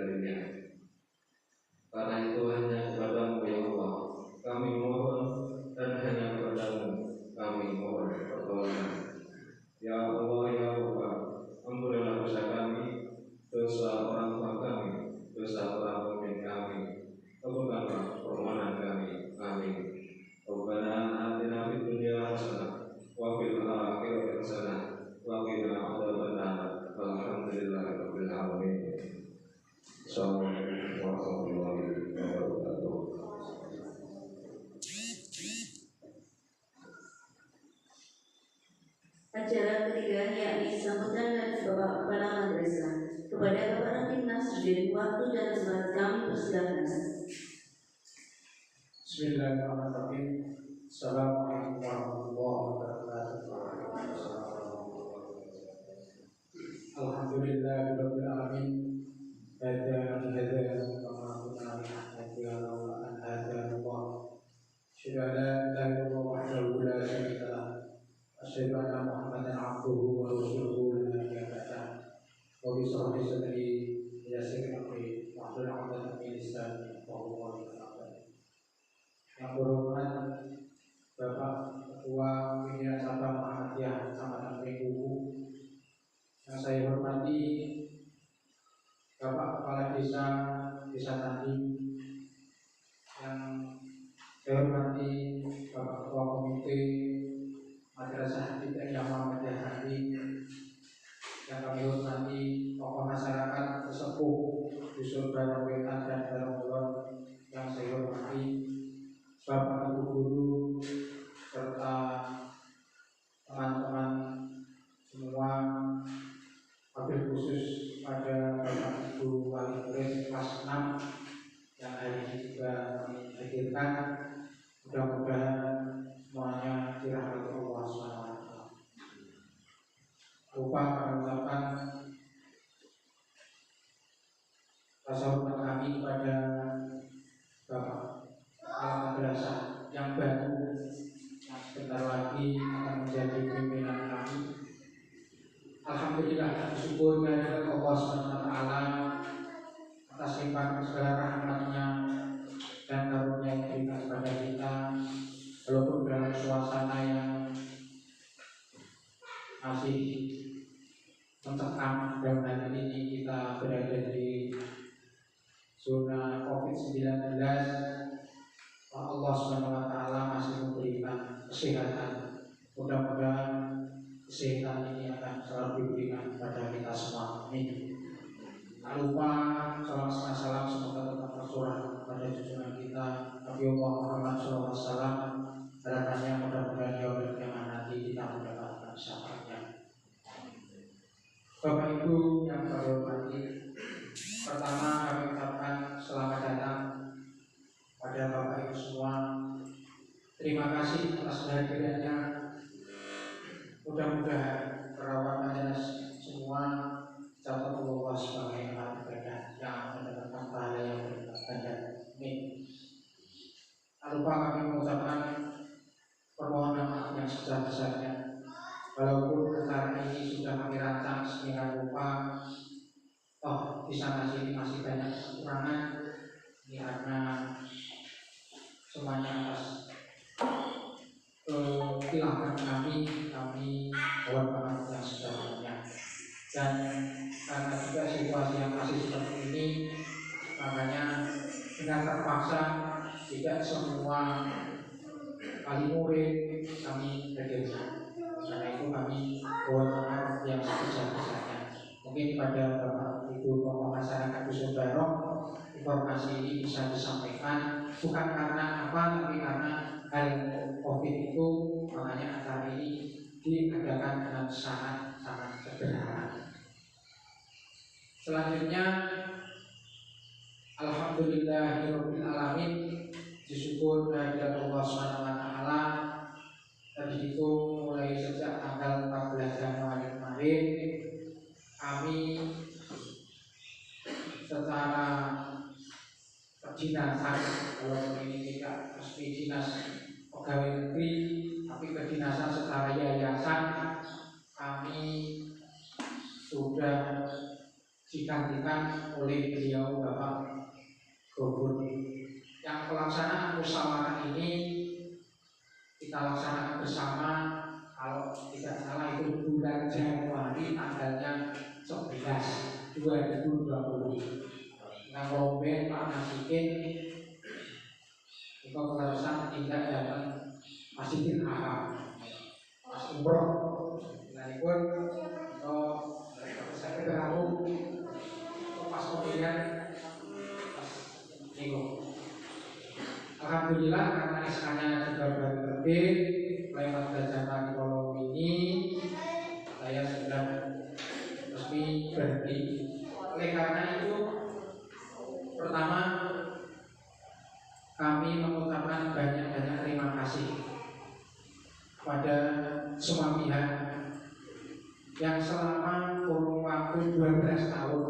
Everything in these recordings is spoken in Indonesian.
darinya. Karena itu hanya kepadamu ya Allah kami mohon, dan hanya kepadamu kami mohon pertolongan. Ya Allah ya Rabb, ampunilah dosa kami, dosa orang tua kami, dosa orang pemimpin kami, kabulkanlah permohonan kami. Amin. Rabbana atina fid dunya hasanah wa fil akhirati hasanah wa qina adzabannar. Walhamdulillahirabbil alamin. Assalamualaikum warahmatullahi wabarakatuh. Acara ketiga yakni sambutan dari Bapak Kepala Madrasah. Kepada Bapak Rapimnas diberi waktu dan tempat, kami persilakan. Bismillahirrahmanirrahim. Assalamualaikum warahmatullahi wabarakatuh. Alhamdulillahirabbil alamin. Hada wa ma kunna an hada Allah. Syada la ilaha illallah wahdahu la syarika lah. Asyhadu anna Muhammadan abduhu wa rasuluhu la nabiyya ba'dahu. Wa bi sahbihi sadri yassir amri wa hlul 'uqdatam min lisani yafqahu qawli. Yang berhormat Bapak Ketua Pimpinan Cabang Muhammadiyah Kecamatan Pringkuku, yang saya hormati Bapak Kepala Desa Tandi, yang saya hormati Bapak Ketua Komite Madrasah Ibtidaiyah Muhammadiyah Tandi, yang kami hormati tokoh masyarakat sesepuh Dusun Barong Wetan dan Barong Kulon, yang saya hormati Bapak Ibu Guru serta teman-teman semua, wabil khusus pada Bapak Ibu Wali Murid kelas 6 yang hari ini juga kami hadirkan. Mudah-mudahan semuanya dirahmati Allah SWT. Lupa mengucapkan rasa hormat kami kepada Bapak Kepala Madrasah yang baru, yang sebentar lagi akan menjadi pimpinan kami. Alhamdulillah, kami syukur kepada Allah SWT atas limpahan segala rahmatnya dan karunia yang diberikan kepada kita, walaupun dalam suasana yang masih mencekam. Dan hari ini kita berada di zona COVID-19. Allah SWT masih memberikan kesehatan. Mudah-mudahan kesehatan ini akan selalu diberikan kepada kita semua. Amin. Tak lupa salawat salam semoga tetap tercurah pada junjungan kita Nabi Muhammad SAW. Harapannya mudah-mudahan di hari kiamat nanti kita mendapatkan syafaatnya. Bapak Ibu yang kami hormati, pertama kami ucapkan selamat datang pada Bapak Ibu semua. Terima kasih atas kehadirannya. Mudah-mudahan perawat majelis semua catat Allah sebagai amal ibadah yang mendapatkan pahala yang berlipat ganda. Amin. Tak lupa kami mengucapkan permohonan maaf yang sebesar-besarnya. Walaupun acara ini sudah kami rancang sedemikian rupa, di sana sini masih banyak kekurangan. Ini karena semuanya atas kehilangan kami mohon maaf yang sebenarnya. Dan karena juga situasi yang masih seperti ini, makanya dengan terpaksa tidak semua wali murid kami hadirkan. Karena itu kami mohon maaf yang sebesar-besarnya. Mungkin pada Bapak Ibu tokoh masyarakat Dusun Barong, informasi ini bisa disampaikan bukan karena apa, tapi karena hal COVID itu, makanya acara ini diadakan dengan sangat sederhana. Selanjutnya, alhamdulillahirabbil alamin, disyukur kehadirat Allah SWT. Tadi itu mulai sejak tanggal 14 Januari kemarin kami secara kedinasan, kalau ini tidak resmi dinas pegawai negeri, tapi kedinasan secara yayasan, kami sudah digantikan oleh beliau Bapak Gubernur. Yang pelaksanaan musyawarah ini kita laksanakan bersama, kalau tidak salah itu bulan Januari tanggalnya 11 2020. Nah, Romben Pak Nasikin itu keterusan tidak datang Masjidil Haram pas umroh. Nah itu saya berlaku pas kemudian pas minggu. Alhamdulillah karena SK-nya juga baru terbit lewat belajar di kolom ini, saya sudah resmi berhenti. Oleh karena itu, pertama kami mengucapkan banyak-banyak terima kasih pada semua pihak yang selama kurun waktu 12 tahun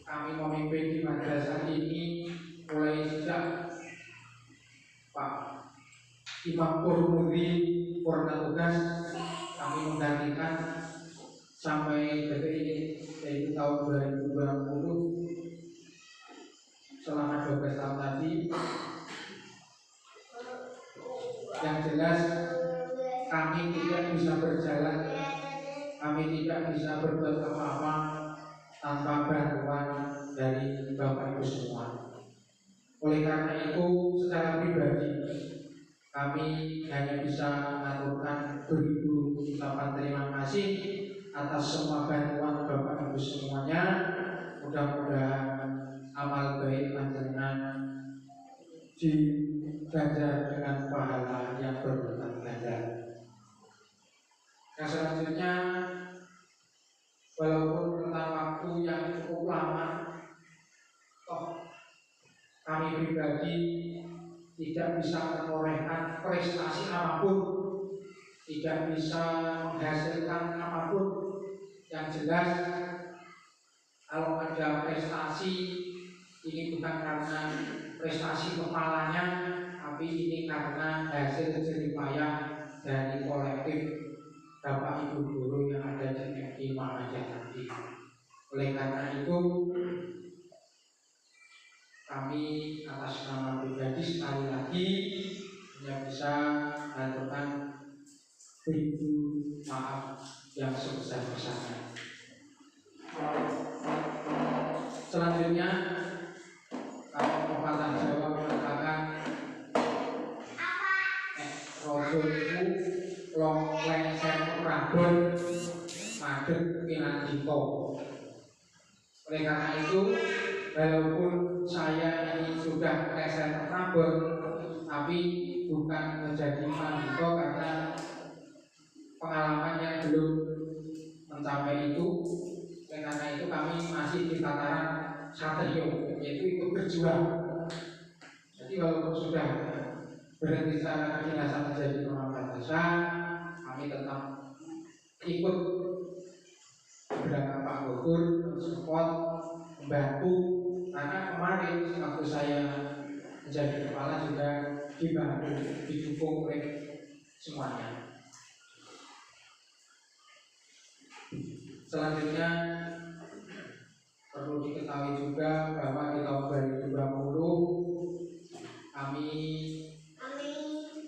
kami memimpin di madrasah ini, mulai sejak Pak Imam Purmudi purna tugas kami menggantikan sampai detik ini, yaitu tahun 2020. Selama 12 tahun tadi, yang jelas kami tidak bisa berjalan, kami tidak bisa berbuat apa-apa tanpa bantuan dari Bapak Ibu semua. Oleh karena itu, secara pribadi kami hanya bisa mengaturkan beribu ucapan terima kasih atas semua bantuan Bapak Ibu semuanya. Mudah-mudahan amal baik panjenengan diganjar dengan pahala yang berlipat ganda. Yang selanjutnya, walaupun tentang waktu yang cukup lama, toh kami pribadi tidak bisa menorehkan prestasi apapun, tidak bisa menghasilkan apapun. Yang jelas, kalau ada prestasi, ini bukan karena prestasi kepalanya, tapi ini karena hasil jerih payah dari kolektif Bapak Ibu guru yang ada di MI Muhammadiyah tadi. Oleh karena itu, kami atas nama pribadi sekali lagi hanya bisa mengaturkan beribu maaf yang sebesar-besarnya. Selanjutnya, kalau pepatah Jawa mengatakan rojo itu long lengser rabon madeg pinandika. Oleh karena itu, walaupun saya ini sudah lengser rabon, tapi bukan menjadi pinandika karena pengalamannya belum mencapai itu. Oleh karena itu kami masih di tataran satrio, yaitu ikut berjuang. Jadi walaupun sudah berhenti secara kedinasan menjadi pengamat desa, kami tetap ikut beberapa Pak Gubernur support, membantu. Karena kemarin waktu saya menjadi kepala juga dibantu, didukung oleh semuanya. Selanjutnya perlu diketahui juga bahwa di tahun 2020 kami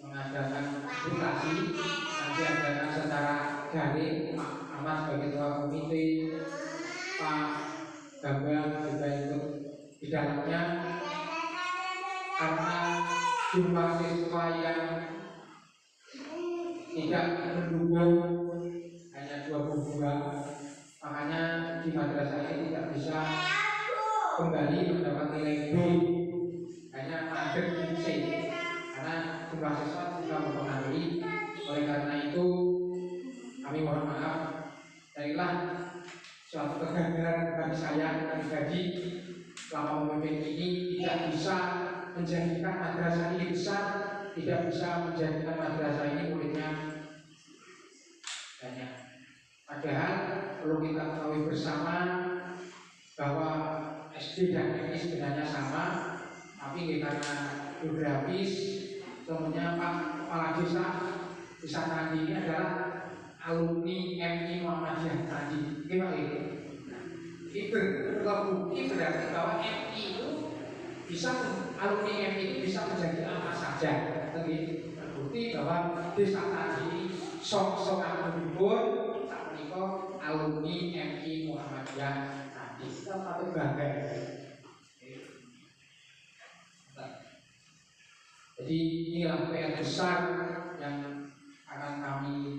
mengadakan publikasi yang diadakan secara daring. Pak Ahmad sebagai ketua komite, Pak Bambang juga ikut di dalamnya. Karena jumlah siswa yang tidak mendukung hanya 22, makanya di madrasah ini tidak bisa kembali mendapat nilai B, hanya mandek C, karena jumlah siswa tidak mempengaruhi. Oleh karena itu kami mohon maaf, inilah suatu kegagalan bagi saya pribadi selama memimpin ini, tidak bisa menjadikan madrasah ini besar, tidak bisa menjadikan madrasah ini muridnya banyak. Padahal perlu kita ketahui bersama bahwa SD dan MI sebenarnya sama, tapi karena geografis, contohnya Pak Kepala Desa tadi ini adalah alumni MI Muhammadiyah tadi, gimana itu? terbukti berarti bahwa MI itu bisa, alumni MI itu bisa menjadi apa saja. Tapi terbukti bahwa desa tadi sok-sokan berhubung tak menikah alumni MI Muhammadiyah tadi. Kita patut bangga. Jadi inilah PR besar yang akan kami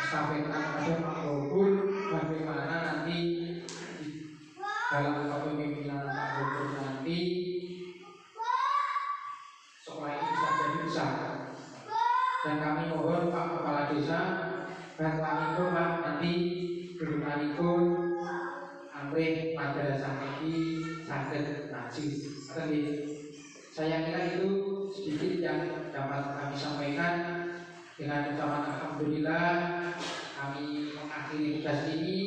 sampaikan kepada Pak Gubernur, bagaimana nanti dalam kepemimpinan Pak Gubernur nanti sekolah ini bisa jadi besar. Dan kami mohon Pak Kepala Desa dan kami pun Pak nanti berkenanipun amrih pada saat ini sakit najis. Saya kira itu sedikit yang dapat kami sampaikan. Dengan ucapan alhamdulillah kami mengakhiri tugas ini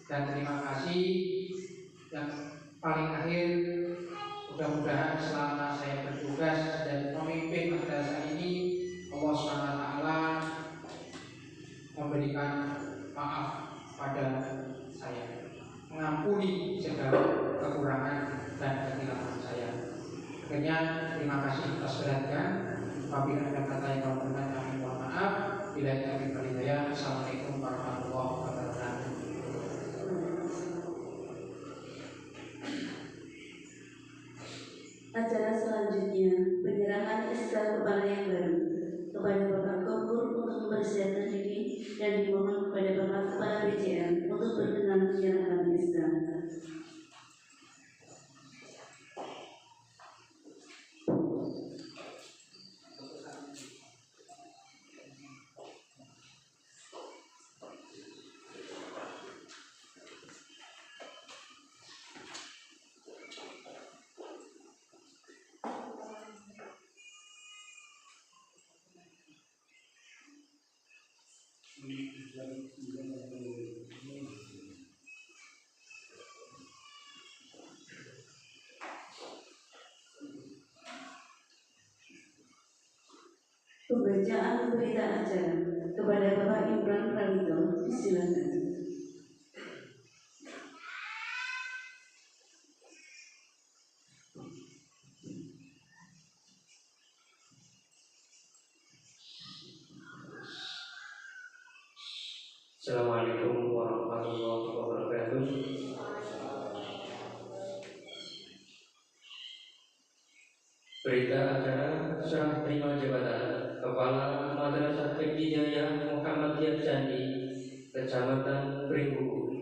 dan terima kasih. Yang paling akhir, mudah-mudahan selama saya bertugas dan memimpin madrasah ini, Allah SWT memberikan maaf pada saya, mengampuni segala kekurangan dan kekeliruan saya. Akhirnya terima kasih atas perhatian. Apabila ada kata yang kalau benar kami mohon maaf. Bila kami berhidayah. Assalamualaikum warahmatullahi wabarakatuh. Acara selanjutnya penyerahan SK Kepala yang baru kepada Bapak Gubernur untuk mempersiapkan diri dan dimohon kepada Bapak Kepala BCM untuk berkenan menyerahkan SK. Pembacaan berita acara kepada Bapak Imran Prawito, disilakan. Assalamualaikum warahmatullahi wabarakatuh. Berita acara serah terima jabatan Kepala Madrasah Ibtidaiyah Muhammadiyah Candi, Kecamatan Pringbuku.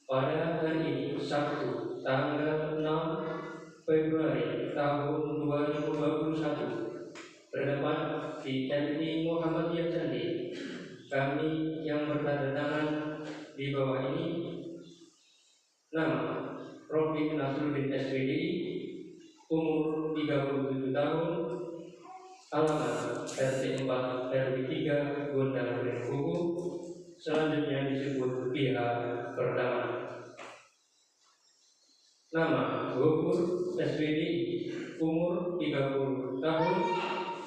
Pada hari ini, Sabtu, tanggal 6 Februari tahun 2021, bertempat di MI Muhammadiyah Candi, kami yang bertanda tangan di bawah ini, nama Robi Nasruddin SPD, umur 37 tahun, alamat RT 4 RW 3 Gondang Pringbuku, selanjutnya disebut pihak pertama. Nama Gopur SPD, umur 30 tahun,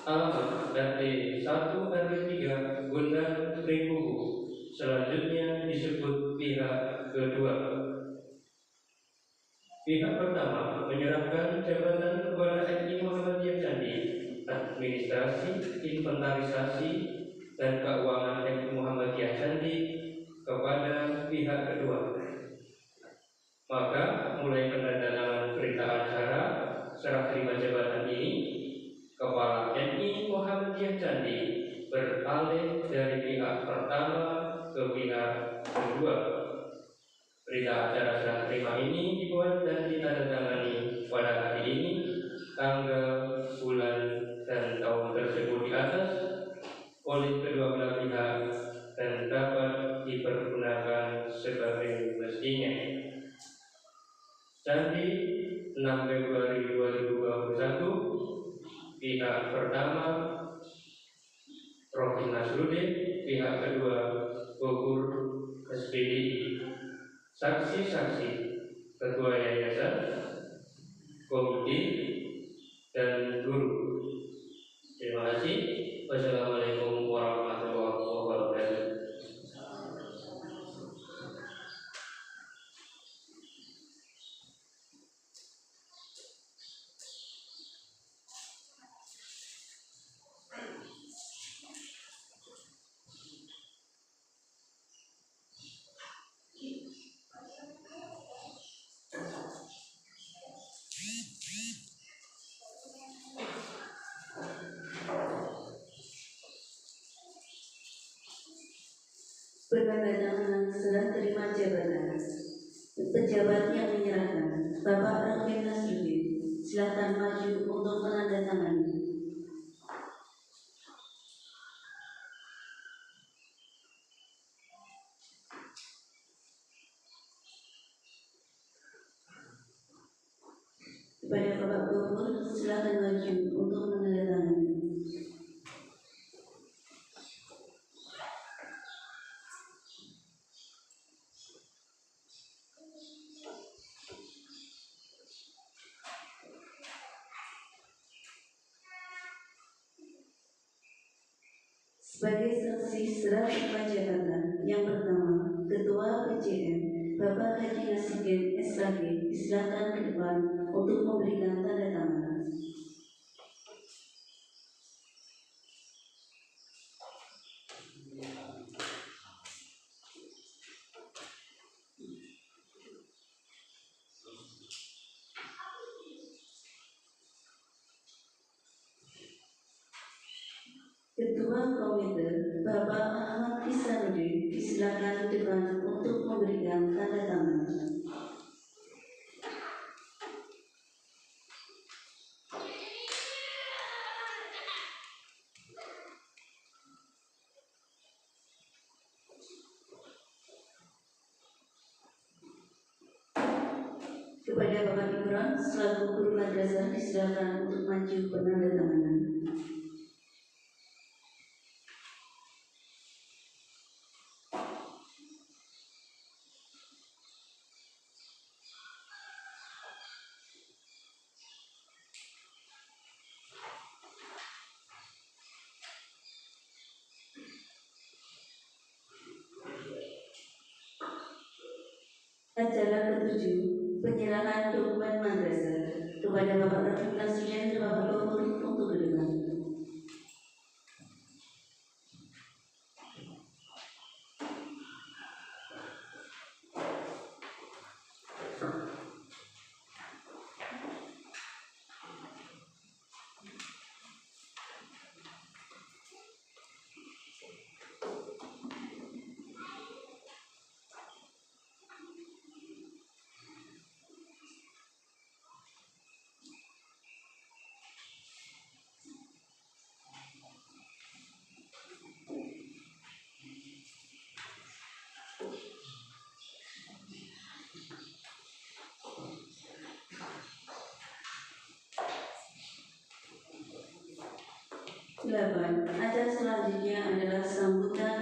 alamat RT 1 RW 3 Gondang Pringbuku, selanjutnya disebut pihak kedua. Pihak pertama menyerahkan jabatan kepada MI Muhammadiyah Candi, administrasi, inventarisasi, dan keuangan MI Muhammadiyah Candi kepada pihak kedua. Maka mulai penandatanganan berita acara serah terima jabatan ini, Kepala MI Muhammadiyah Candi beralih dari pihak pertama ke pihak kedua. Berita acara serah terima ini dibuat dan ditandatangani pada hari ini, tanggal, bulan, dan tahun tersebut di atas oleh kedua belah pihak dan dapat dipergunakan sebagai mestinya. Candi, 6 Februari 2021, pihak pertama Robi Nasruddin, pihak kedua Gopur SPD. Saksi-saksi ketua yayasan, komite, dan guru. Terima kasih. Wassalamualaikum warahmatullahi wabarakatuh. penandatanganan serah terima jabatan. Pejabat yang menyerahkan, Bapak Raffi Nasruddin, silakan maju untuk menandatangani. Kepada Bapak Gubernur, silakan maju untuk menandatangani. Sebagai saksi serah terima jabatan yang pertama, Ketua PJN Bapak Haji Nasigen SKG disilakan ke depan untuk memberikan tanda tangan. Ketua Komite Bapak Ahmad Ihsanuddin disilakan ke depan untuk memberikan tanda tangan. Kepada Bapak Imran selaku guru madrasah disilakan untuk maju penandatanganan. Acara ke-7, penyerahan dokumen madrasah kepada Bapak Raffi Nasruddin dan Bapak Gubernur untuk ke depan. Acara selanjutnya adalah sambutan.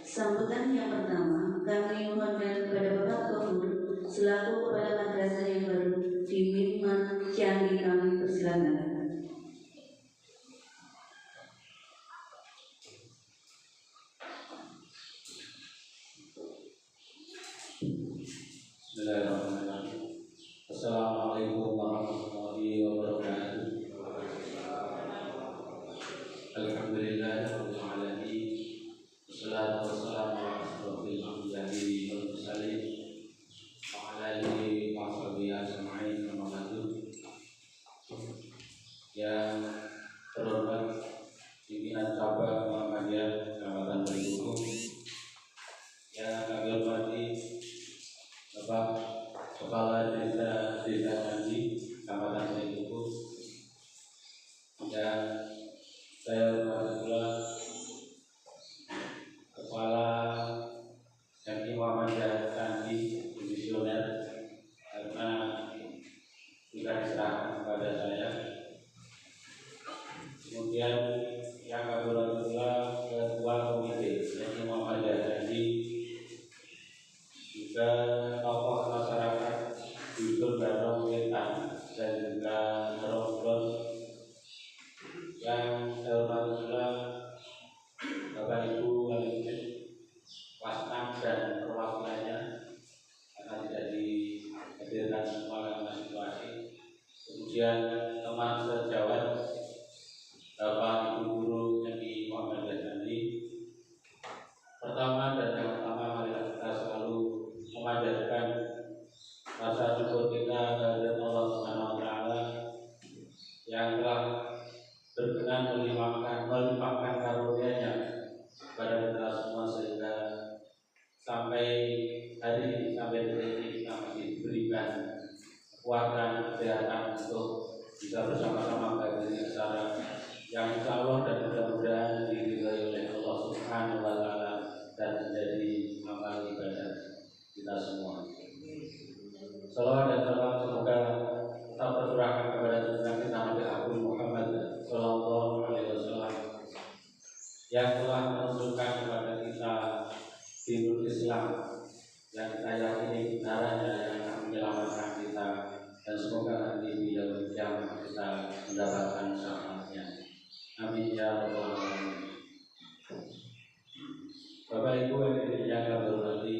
Sambutan yang pertama, kami mohonkan kepada Bapak Gubernur selaku kepala madrasah yang baru di Mimman Ciangi kami persilakan. Bismillahirrahmanirrahim. Assalamualaikum warahmatullahi wabarakatuh. Alhamdulillahirabbil alamin. Wassalatu wassalamu ala asyrofil anbiya'i wal mursalin wa ala alihi wa sahbihi ajma'in. Amma ba'du. Yang terhormat pimpinan cabang Muhammadiyah Kecamatan Belitung, yang kami hormati Bapak Kepala Desa Candi Kecamatan Belitung, dan saya hormati pula Kepala MI Muhammadiyah Candi Divisioner, karena sudah diserahkan kepada saya. Kemudian yang kami hormati pula Ketua Komite MI Muhammadiyah Candi, juga tokoh masyarakat Dusun Danau Wetan dan juga Ronggol. Yang saya hormati pula Bapak Ibu Wali Wasnam dan perwakilannya, karena tidak dihadirkan semua karena situasi. Kemudian teman sejawat Bapak Ibu Guru MI Muhammadiyah Candi. Pertama dan yang pertama, mari kita selalu memanjatkan rasa syukur kita kepada Allah Subhanahu wa Ta'ala yang telah berkenan melimpahkan karunia-Nya kepada kita semua, sehingga kekuatan, kesehatan untuk bisa bersama-sama menghadiri acara yang insya Allah dan mudah-mudahan diridhai oleh Allah Subhanahu wa Ta'ala dan menjadi amal ibadah kita semua. Salawat dan salam semoga tetap tercurahkan kepada junjungan kita Nabi Agung Muhammad Sallallahu Alaihi Wasallam yang telah menunjukkan kepada kita dinul Islam yang kita yakini kebenarannya yang akan menyelamatkan kita, dan semoga nanti di yaumul kiamat kita mendapatkan syafaatnya. Amin ya rabbal alamin. Bapak Ibu yang kami hormati,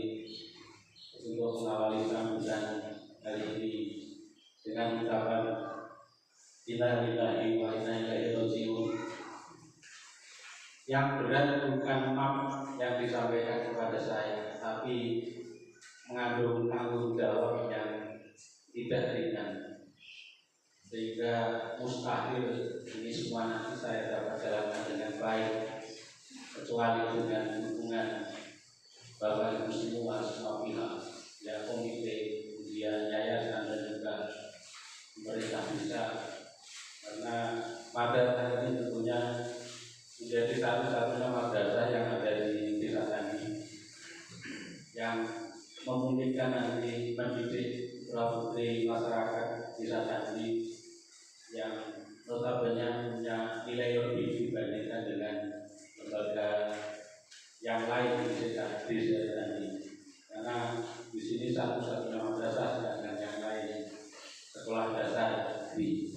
untuk mengawali sambutan hari ini dengan ucapan inna lillahi wa inna ilaihi raji'un. Yang berat bukan map yang disampaikan kepada saya, tapi mengandung tanggung jawab yang tidak ringan, sehingga mustahil ini semua nanti saya dapat jalankan dengan baik, kecuali dengan dukungan Bapak Ibu semua pihak, ya komite, kemudian yayasan dan juga pemerintah bisa, karena madrasah ini tentunya menjadi satu-satunya madrasah yang ada di desa Tani yang memungkinkan nanti mendidik putra-putri masyarakat desa Tani yang notabene punya nilai lebih dibandingkan dengan lembaga yang lain di desa Tani, karena di sini satu-satunya madrasah sedangkan yang lain sekolah dasar negeri,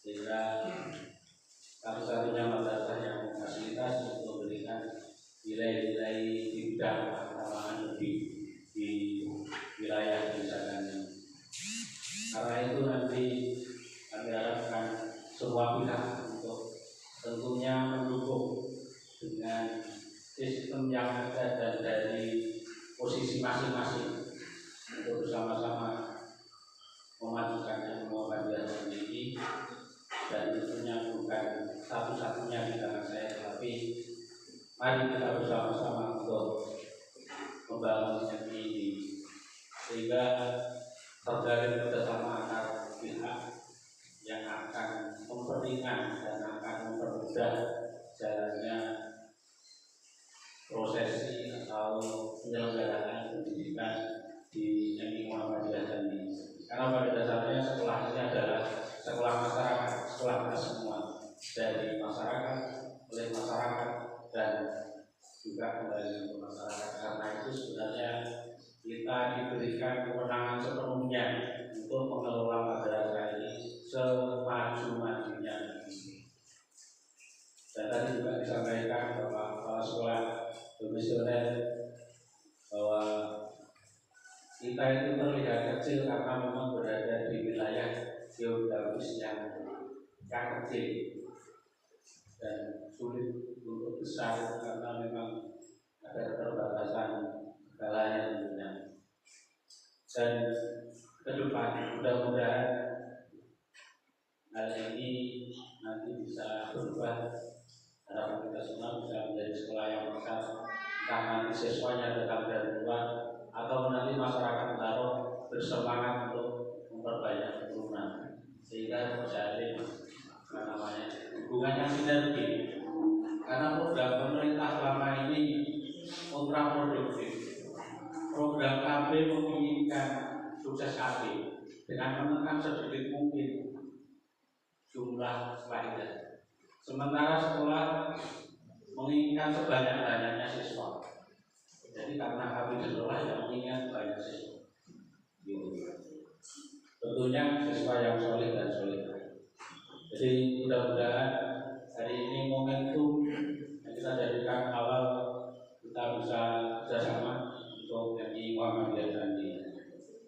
sehingga satu-satunya madrasah yang fasilitas untuk memberikan nilai-nilai di bidang keagamaan lebih di wilayah desa Tani. Karena itu nanti kami harapkan semua pihak untuk tentunya mendukung dengan sistem yang ada dan dari posisi masing-masing untuk bersama-sama memajukan Muhammadiyah ini, dan tentunya bukan satu-satunya di tangan saya, tapi mari kita bersama-sama untuk membangun ini sehingga terjalin kerjasama antar pihak yang akan memperingan dan akan mempermudah jalannya prosesi atau penyelenggaraan pendidikan di MI Muhammadiyah ini. Karena pada dasarnya sekolah ini adalah sekolah masyarakat, sekolah kita semua, dari masyarakat, oleh masyarakat, dan juga kembali ke masyarakat. Karena itu sebenarnya kita diberikan kewenangan sepenuhnya untuk mengelola madrasah ini semaju-majunya. Dan tadi juga disampaikan bahwa kepala sekolah komisioner bahwa kita itu terlihat kecil karena memang berada di wilayah geografis yang kecil dan sulit untuk besar karena memang ada keterbatasan segalanya tentunya. Dan ke depan mudah-mudahan hal ini nanti bisa berubah. Harapan kita semua bisa menjadi sekolah yang besar, entah nanti siswanya datang dari luar atau nanti masyarakat Taro bersemangat untuk memperbanyak keturunan, sehingga terjalin hubungan yang sinergi. Karena program pemerintah selama ini kontraproduktif. Program KB menginginkan sukses KB dengan menekan sedikit mungkin jumlah pelajar. Sementara sekolah menginginkan sebanyak-banyaknya siswa. Jadi karena kami di sekolah yang menginginkan banyak siswa. Tentunya siswa yang soleh dan solehah. Jadi mudah-mudahan hari ini momentum yang kita jadikan awal kita bisa bersama untuk MI Muhammadiyah ini.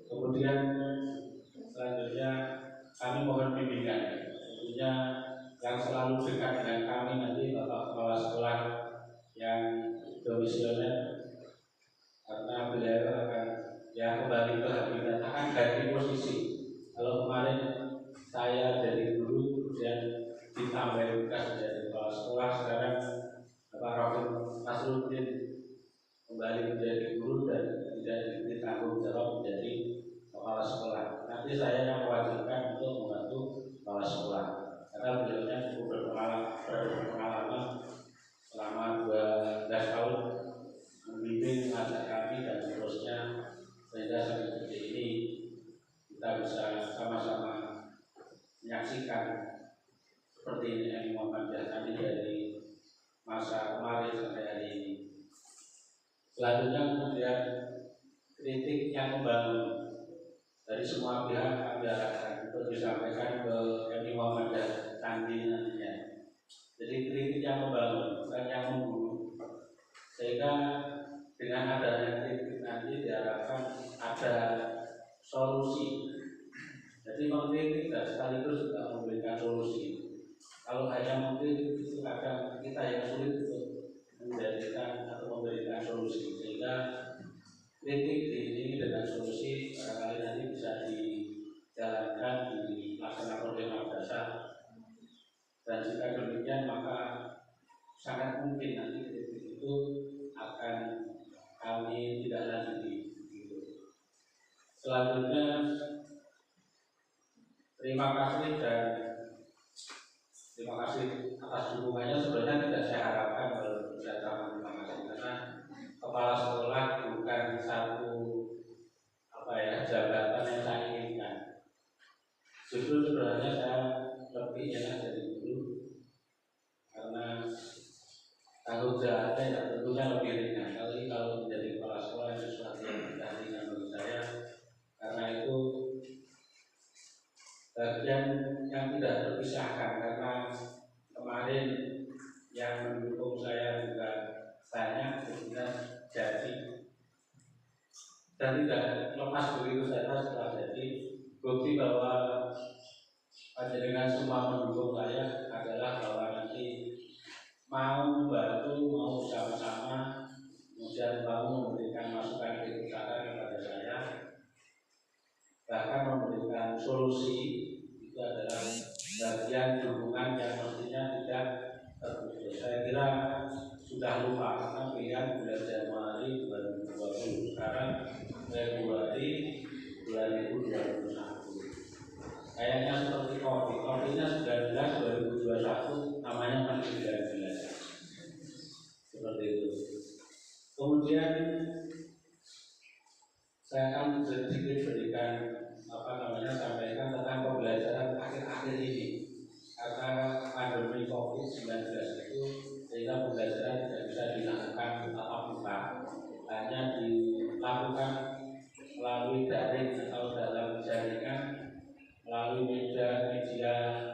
Kemudian selanjutnya kami mohon bimbingan, tentunya yang selalu dekat dengan kami nanti Bapak Kepala Sekolah yang domisioner, karena beliau akan kembali ke habitat, akan ganti posisi. Kalau kemarin saya dari guru kemudian ditambah tugas menjadi kepala sekolah, sekarang Bapak Rafiq Nasruddin kembali menjadi guru dan tidak diberi tanggung jawab menjadi kepala sekolah. Nanti saya yang seperti ini yang Muhammadiyah kami dari masa kemarin sampai hari ini. Selanjutnya kemudian kritik yang membangun dari semua pihak kami harapkan untuk disampaikan ke MI Muhammadiyah nanti nantinya. Jadi kritik yang membangun, bukan yang membunuh. Sehingga dengan adanya kritik nanti diharapkan ada solusi. Jadi mengkritik dan sekaligus juga memberikan solusi. Kalau hanya mengkritik itu kadang kita yang sulit untuk menjadikan atau memberikan solusi. Sehingga kritik diiringi dengan solusi barangkali nanti bisa dijalankan di laksanakan oleh madrasah. Dan jika demikian maka sangat mungkin nanti kritik itu akan kami tidak lanjuti. Selanjutnya terima kasih atas dukungannya. Sebenarnya tidak saya harapkan kalau saya terima kasih karena kepala sekolah bukan satu jabatan yang saya inginkan. Justru sebenarnya saya lebih enak jadi guru karena tanggung jawabnya ya tentunya lebih ringan. Kalau menjadi kepala sekolah itu sesuatu yang tidak ringan bagi saya, karena itu bagian yang tidak terpisahkan. Karena kemarin yang mendukung saya juga banyak, kemudian jadi dan tidak lepas begitu saja setelah jadi. Bukti bahwa panjenengan semua mendukung saya adalah bahwa nanti mau membantu, mau bersama-sama, kemudian mau memberikan masukan kritik saran kepada saya, bahkan memberikan solusi. Itu adalah bagian dukungan yang mestinya tidak terputus. Saya kira sudah lupa karena pilihan bulan Januari 2020, sekarang Februari 2021. Kayaknya seperti COVID-nya 19 2021, namanya masih 19. Seperti itu. Kemudian saya akan sedikit berikan sampaikan tentang pembelajaran akhir-akhir ini. Karena pandemi COVID-19 itu sehingga pembelajaran tidak bisa dilakukan tatap muka, hanya dilakukan melalui daring atau dalam jaringan, melalui media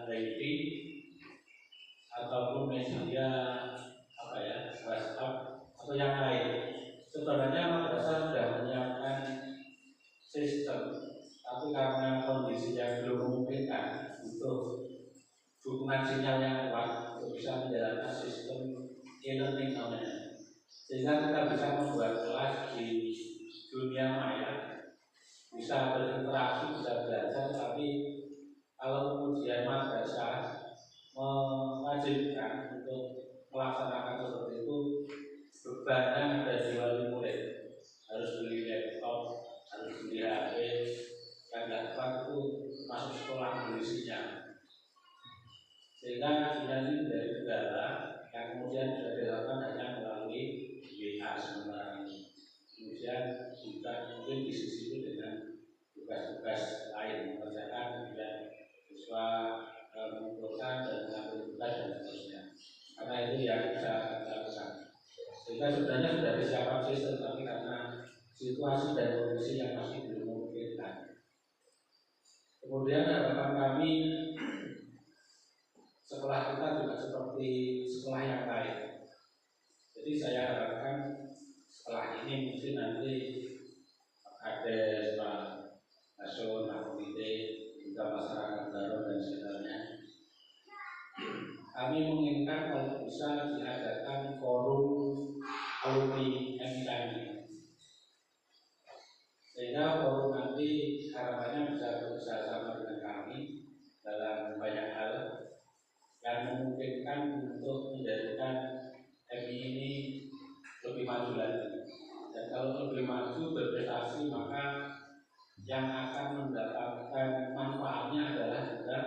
daring ataupun media WhatsApp atau yang lain. Sebenarnya madrasah sudah menyiapkan sistem, tapi karena kondisi yang belum memungkinkan untuk dukungan sinyal yang kuat untuk bisa menjalankan sistem e-learning namanya, sehingga kita bisa membuat kelas di dunia maya, bisa berinteraksi, bisa belajar. Tapi kalau kemudian madrasah mewajibkan untuk melaksanakan seperti itu, bebannya ada di wali murid, harus beli laptop, harus beli HP, yang dapat itu masuk sekolah beli sinyal. Sehingga sinyal ini dari negara yang kemudian sudah dilakukan hanya melalui WA sementara ini. Kemudian juga mungkin disisipi dengan tugas-tugas lain, mengerjakan kemudian siswa mengumpulkan dan mengambil tugas dan seterusnya. Karena itu yang bisa kita lakukan. Sehingga sebenarnya sudah disiapkan sistem, tapi karena situasi dan kondisi yang masih belum memungkinkan. Kemudian harapan kami sekolah kita juga seperti sekolah yang lain. Jadi saya harapkan setelah ini mungkin nanti ada Pak Nasional, Pak Komite, juga masyarakat baru dan sekitarnya. Kami menginginkan kalau bisa diadakan forum alumni MI, sehingga forum nanti harapannya bisa bekerjasama dengan kami dalam banyak hal yang memungkinkan untuk menjadikan MI ini lebih maju lagi. Dan kalau lebih maju berprestasi, maka yang akan mendapatkan manfaatnya adalah juga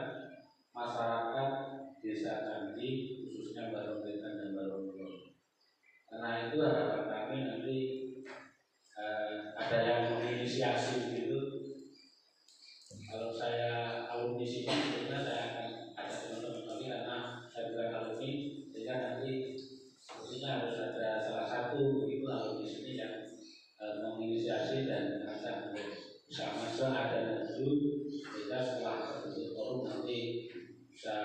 masyarakat desa Candi, khususnya Barontetan dan Barontetan. Karena itu harapan kami nanti ada yang menginisiasi begitu. Kalau saya alumni sini, sebenarnya saya akan ajak teman-teman kami karena dulu, kita setelah terbentuk forum nanti bisa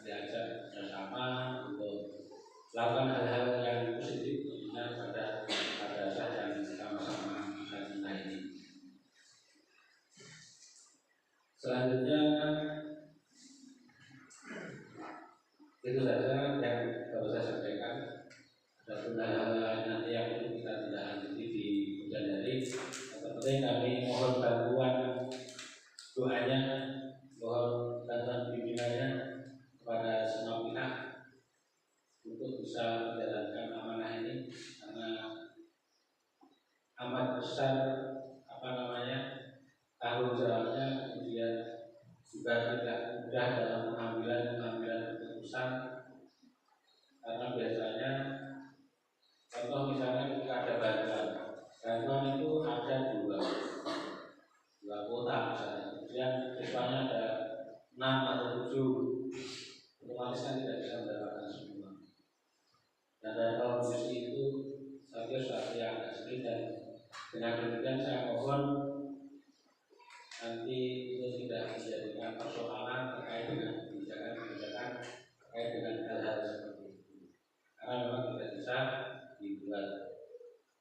diajak bersama untuk melakukan hal-hal yang positif tentunya pada dasar yang sama-sama kita cinta ini. Selanjutnya itu saja yang baru saya sampaikan. Ada hal lain nanti yang perlu kita tidak lanjuti di kemudian hari. Yang penting kami mohon bantuan doanya, mohon bantuan bimbingannya kepada semua pihak untuk bisa menjalankan amanah ini, karena amat besar tanggung jawabnya, kemudian juga tidak mudah dalam pengambilan keputusan, karena biasanya contoh misalnya ketika ada bantuan itu ada dua kota misalnya, kemudian siswanya ada 6 atau 7, otomatis kan tidak bisa mendapatkan semua. Dan dari kondisi itu saya kira suatu yang agak sulit, dan dengan demikian saya mohon nanti itu tidak dijadikan persoalan terkait dengan kebijakan terkait dengan hal-hal seperti itu, karena memang tidak bisa dibuat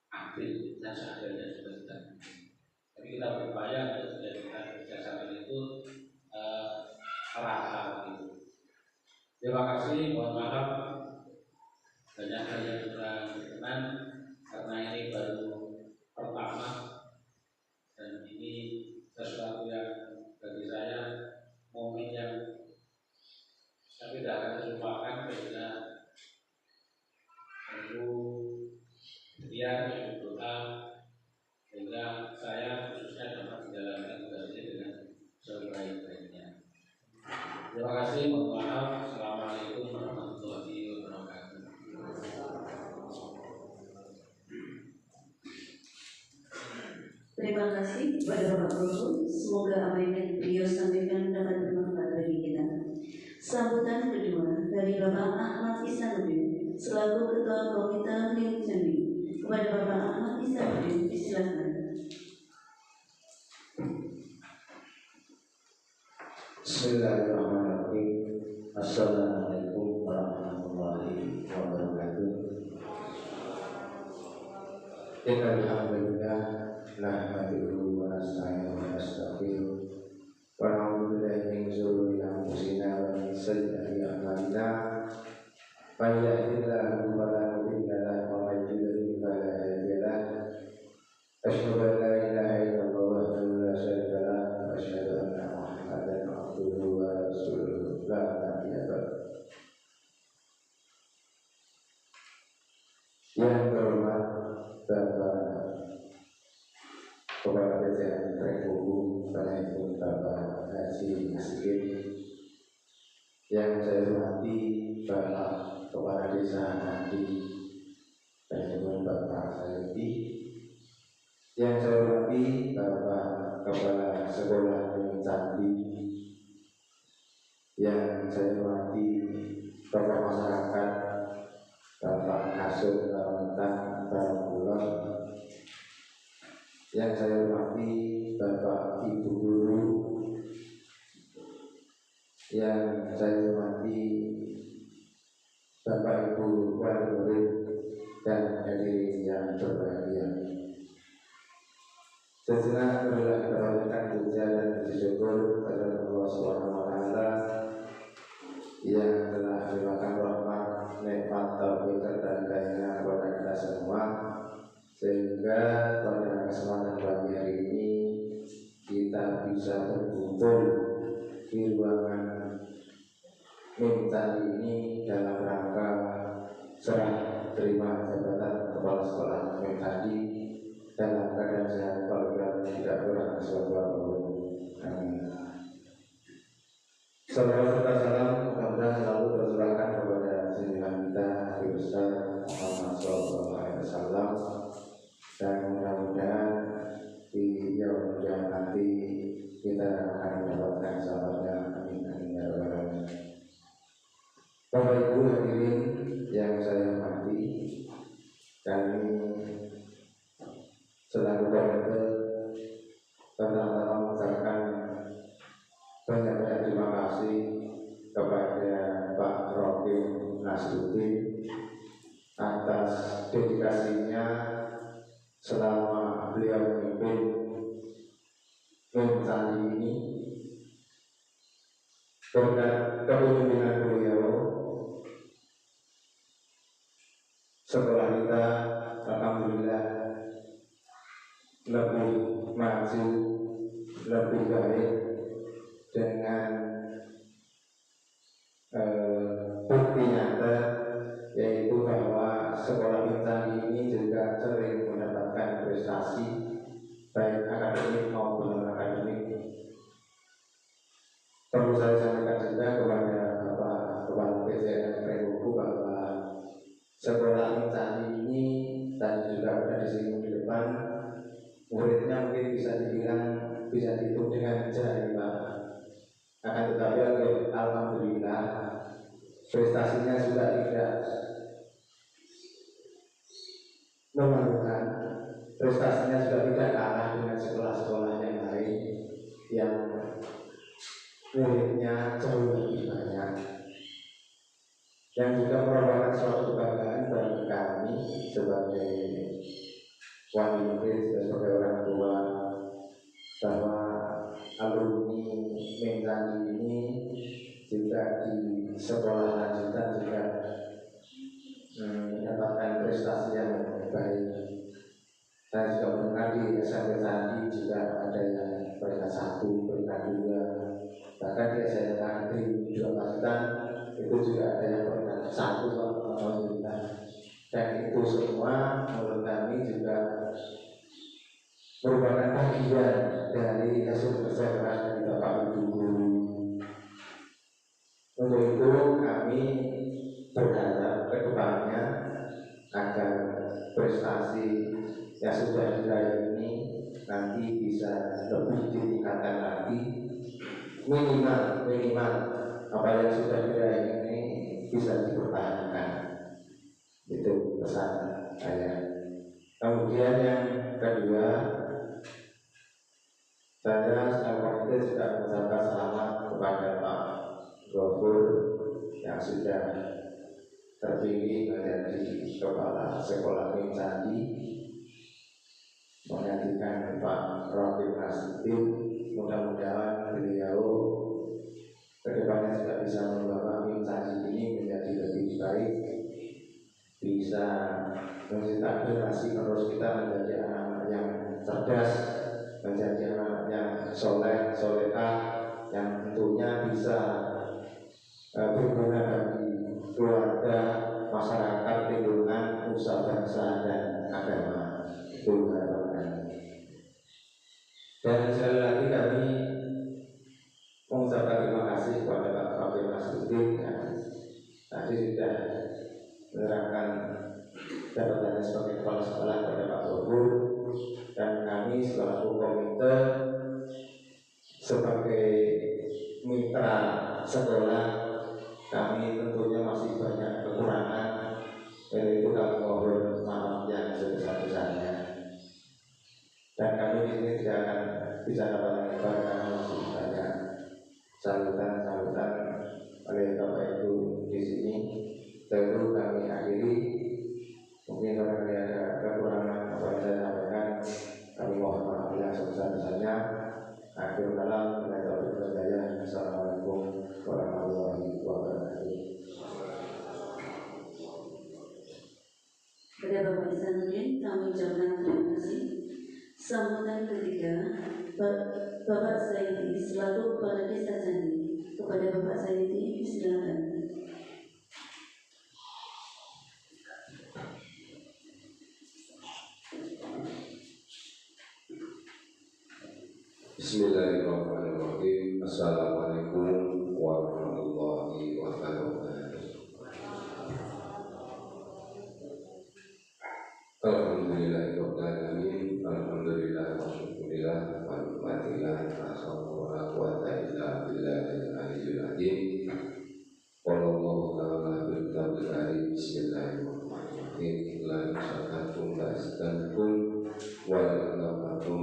adil dan seadilnya juga tidak. Tapi kita berupaya untuk menjadikan kerjasama itu merata begitu. Terima kasih, mohon maaf banyak hal yang kurang berkenan karena ini baru pertama dan ini sesuatu yang bagi saya momen yang saya tidak akan terlupakan, karena perlu ikhtiar, doa, sehingga saya khususnya dapat menjalankan tugas ini dengan sebaik-baiknya. Terima kasih, mohon maaf. Assalamualaikum warahmatullahi wabarakatuh. Terima kasih kepada Bapak Guru. Semoga apa yang beliau sampaikan dapat bermanfaat bagi kita. Sambutan kedua dari Bapak Ahmad Isanuddin selaku Ketua Komite Milik Jambi. Kepada Bapak Ahmad Isanuddin, disilakan. Bismillahirrahmanirrahim. Assalamualaikum warahmatullahi wabarakatuh. Alhamdulillah, nahmaduhu wa nasta'inuhu wa nastaghfiruh wa na'udzu billahi min shururi anfusina wa min sayyi'ati a'malina. Man yahdihillahu fala mudilla lahu wa man yudlil fala hadiya lahu. Asyhadu an la ilaha illallah wahdahu la syarika lahu wa asyhadu anna Muhammadan abduhu wa rasuluh la nabiyya ba'd. Yang terhormat Bapak Kepala Bidang Hukum Penaikum Bapak Haji Masikin, yang saya hormati Bapak Kepala Desa Nadi Penaikum Bapak Sayuti, yang saya hormati Bapak Kepala Sekolah Candi, yang saya hormati Bapak masyarakat Bapak Kasut Kalimantan Barat Kulon, yang saya hormati Bapak Ibu Guru, yang saya hormati Bapak Ibu Wali Murid dan hadirin yang berbahagia. Sejenak marilah kita panjatkan puja dan puji syukur kepada Allah Subhanahu wa taala yang telah melimpahkan rahmat, nikmat, taufik dan hidayah kepada kita semua, sehingga pada kesempatan pagi hari ini kita bisa berkumpul di ruangan Mimtali ini dalam rangka serah terima jabatan kepala sekolah Mimtali dalam keadaan sehat walafiat, tidak kurang sesuatu apapun. Amin. Salawat serta salam mudah-mudahan selalu tercurahkan kepada junjungan kita Nabi besar Muhammad SAW, dan mudah-mudahan di yaumul qiyamah nanti kita akan mendapatkan sahabatnya. Amin amin ya rabbal alamin. Bapak Ibu hadirin yang saya hormati, kami selaku komite pertama-tama mengucapkan Mensali ini berkat kepemimpinan beliau, sekolah kita alhamdulillah lebih maju, lebih baik dengan bukti nyata, yaitu bahwa sekolah Mensali ini juga sering mendapatkan prestasi baik akademik maupun non akademik. Perlu saya sampaikan juga kepada Bapak Kepala PJN Rembuku bahwa sekolah Mensali ini tadi juga ada di sini di depan, muridnya mungkin bisa dibilang bisa dihitung dengan jari, Pak. Akan tetapi alhamdulillah prestasinya juga tidak memalukan, prestasinya juga tidak kalah dengan sekolah-sekolah yang lain yang muridnya jauh lebih banyak, yang juga merupakan suatu kebanggaan bagi kami sebagai wali murid dan sebagai orang tua bahwa alumni Mensali ini juga di sekolah lanjutan juga mendapatkan prestasi yang baik. Saya juga mendengar di SMP tadi juga ada yang peringkat 1, peringkat 2, bahkan di SMP negeri juga lanjutan itu juga ada yang peringkat 1, alhamdulillah. Dan itu semua menurut kami juga merupakan bagian dari hasil kerja keras dari Bapak Ibu guru. Untuk itu kami berharap ke depannya agar prestasi yang sudah diraih ini nanti bisa lebih ditingkatkan lagi, minimal apa yang sudah diraih ini bisa dipertahankan. Itu pesan saya. Kemudian yang kedua, saya selaku itu juga mengucapkan selamat kepada Pak Gofur yang sudah terpilih menjadi kepala sekolah Mensali, menggantikan Pak Rafiq Nasuddin. Mudah-mudahan beliau kedepannya juga bisa membawa Mensali ini menjadi lebih baik, bisa mencetak generasi penerus kita menjadi anak-anak yang cerdas, menjadi anak yang soleh, solehah, yang tentunya bisa berguna bagi keluarga, masyarakat, lingkungan, usaha bangsa dan agama. Itu harapan. Dan sekali lagi kami mengucapkan terima kasih kepada Pak Rafiq Nasuddin yang tadi sudah menerangkan jabatannya sebagai kepala sekolah kepada Pak Gofur, dan kami selaku komite sebagai mitra sekolah, kami tentunya masih banyak kekurangan, yaitu kami mohon maaf yang sebesar-besarnya. Dan kami di sini tidak akan bicara banyak lebar karena masih banyak salutan oleh Bapak Ibu di sini. Tentu kami akhiri, mungkin barangkali ada kekurangan apa yang saya sampaikan, kami mohon maaf yang sebesar-besarnya. Akhir kalam, Assalamualaikum warahmatullahi wabarakatuh. Kepada Bapak Isanuddin kami ucapkan terima kasih. Sambutan ketiga, Bapak Saidi selaku Kepala Desa Candi. Kepada Bapak Saidi, silakan. Bismillahirrahmanirrahim. Assalamualaikum warahmatullahi wabarakatuh. Alhamdulillahirrahmanirrahim. Alhamdulillah wa syukurillah wa nikmatillah wa la quwwata illa billahil aliyyil azim. Wallahu ta'ala bil karim. Bismillahirrahmanirrahim. La syakartum la azidannakum wa la kafartum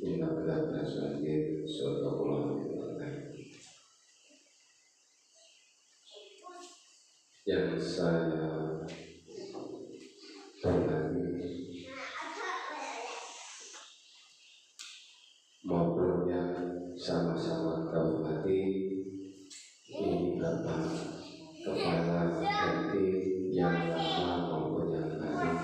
inna billahi syadid. Sallallahu alaihi wasallam. Yang saya hormati maupun yang sama-sama kita hormati ini Bapak Kepala RT yang lama maupun yang baru,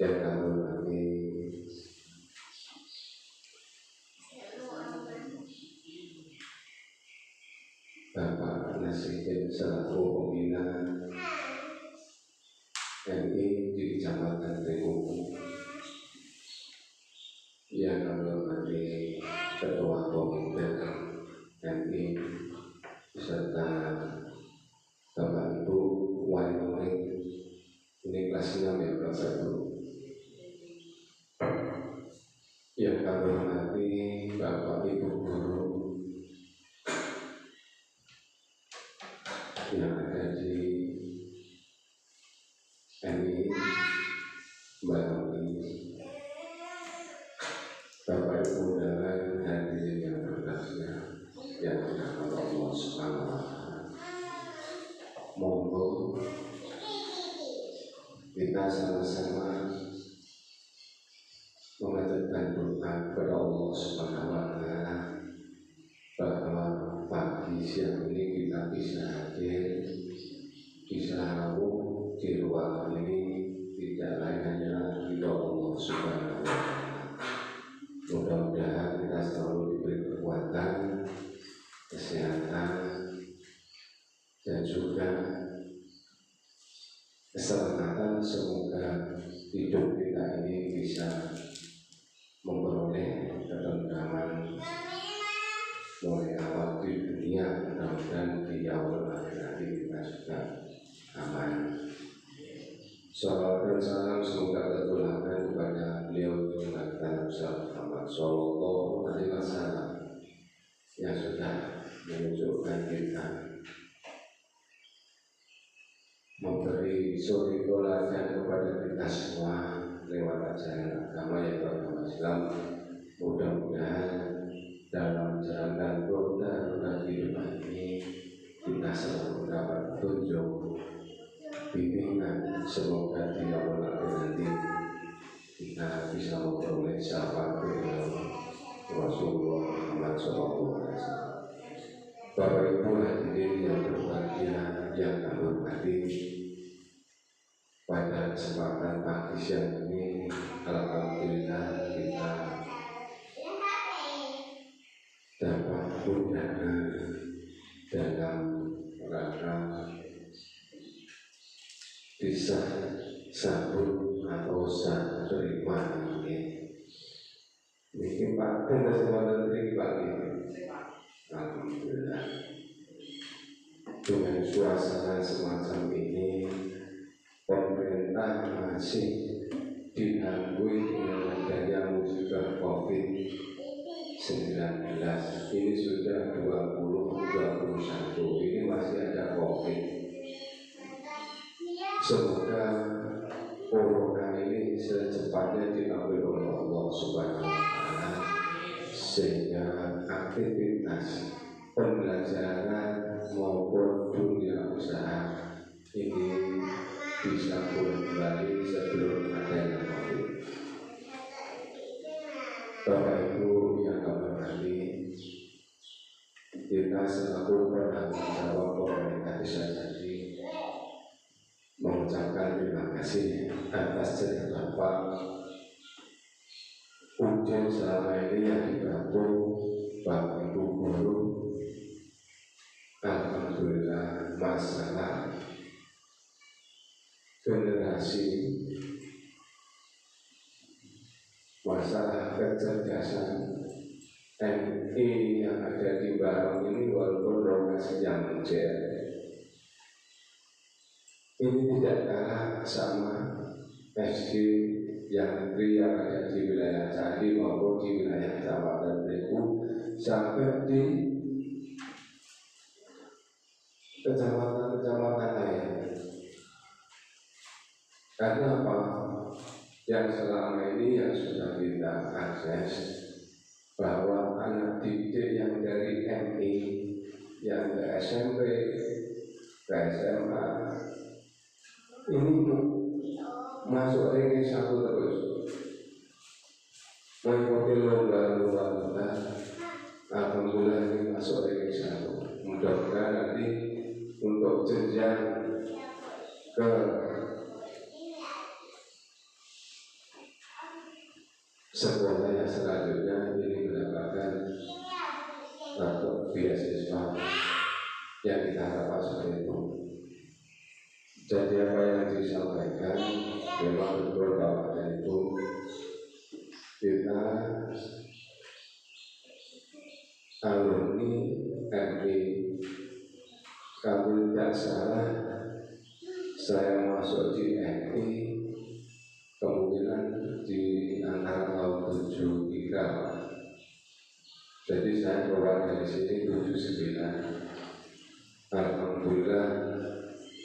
dan kami hormati Bapak Nasihin selaku pembina MI di Kecamatan Rekubu, yang kami hormati Ketua Komite MI beserta Bapak Ibu wali murid, ini kelas 6 ya Bapak Ibu, yang kami hormati Bapak Ibu guru yang ada di MI, melalui Bapak Ibu dan hadirin yang berbahagia yang dirahmati Allah Subhanahu wa Ta'ala. Monggo kita sama-sama mengaturkan doa kepada Allah Subhanahu wa Ta'ala bahwa pagi siang ini kita bisa hadir, bisa hadir di ruangan ini tidak lain hanya ridho Allah Subhanahu wa Ta'ala. Mudah-mudahan kita selalu diberi kekuatan, kesehatan, dan juga keselamatan. Semoga hidup kita ini bisa memperoleh ketentraman mulai awal di dunia, mudah-mudahan di awal akhirat kita juga aman. Salawat dan salam semoga tertularkan kepada beliau Nabi Muhammad Sallallahu Alaihi Wasallam yang sudah menunjukkan kita, memberi suri toladan kepada kita semua lewat ajaran agama yang beragama Islam. Mudah-mudahan dalam jalan roda kehidupan ini kita selalu mendapat petunjuk, bimbingan. Semoga di awal nanti kita bisa memperoleh syafaat beliau Rasulullah Muhammad SAW. Bapak Ibu hadirin yang berbahagia yang kami hormati, pada kesempatan pagi siang ini alhamdulillah kita dapat undangan dalam rangka bisa sambut atau sah terima ini Pak dan kesempatan terima alhamdulillah. Dengan suasana semacam ini, pemerintah masih dihantui dengan adanya musibah COVID-19. Ini sudah 2021, ini masih ada COVID. Semoga corona ini secepatnya diambil oleh Allah Subhanahu wa Ta'ala, sehingga aktivitas pembelajaran maupun dunia usaha ini bisa pulih kembali sebelum adanya COVID. Bapak Ibu yang kami hormati, kita selaku penanggung jawab pemerintah desa tadi mengucapkan terima kasih atas cerita Bapak ujian selama ini yang dibantu Bapak Ibu guru. Alhamdulillah, masalah generasi, masalah kecerdasan MI yang ada di Barong ini walaupun lokasi yang kecil, ini tidak kalah sama SD yang negeri yang ada di wilayah Candi maupun di wilayah Kecamatan Rekubu sampai di kecamatan-kecamatan lain. Karena apa? Yang selama ini yang sudah kita akses, bahwa anak didik yang dari MI yang ke SMP, ke SMA ini masuk ranking 1 terus. sekolah yang selanjutnya ini mendapatkan beasiswa yang kita harapkan seperti itu. Jadi apa yang disampaikan memang betul Bapak dan Ibu, kita alumni MI. Kalau tidak salah, saya masuk di MI kemungkinan di antara tahun 73. Jadi saya keluar dari sini 79. Alhamdulillah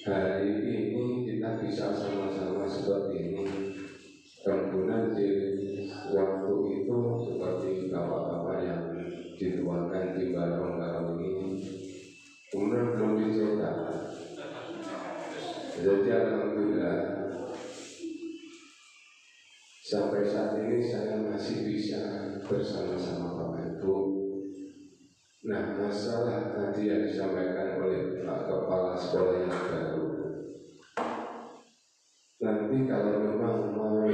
hari ini kita bisa sama-sama seperti ini. Kemudian di waktu itu seperti bapak-bapak yang dituangkan di barang-barang ini, kemudian belum dicetak. Jadi alhamdulillah sampai saat ini saya masih bisa bersama-sama Bapak Ibu. Nah, masalah tadi yang disampaikan oleh Pak Kepala Sekolah yang baru, nanti kalau memang mau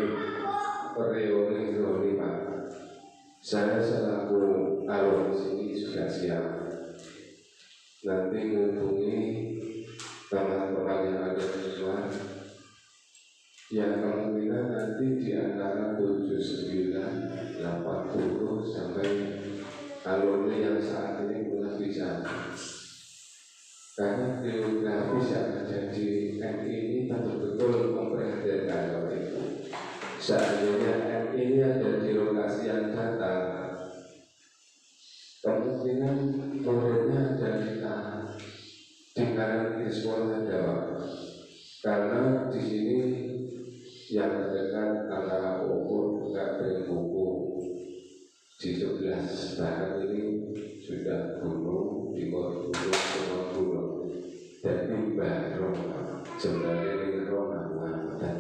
reuni Pak, saya selaku alumni sini sudah siap. Nanti menghubungi teman-teman yang ada di luar, yang kemungkinan nanti di antara 79, 80 sampai alumni yang saat ini mulai bisa. Karena geografis yang ada di MI ini betul-betul memperhatikan hal itu. Seandainya MI ini ada di lokasi yang datar, kemungkinan muridnya ada di kanan di sekolah Jawa. Karena di sini yang terdekat antara ukur juga dengan buku di sebelah barat ini sudah gunung, di bawah gunung semua gunung. Jadi baru sebenarnya dengan Ramadan.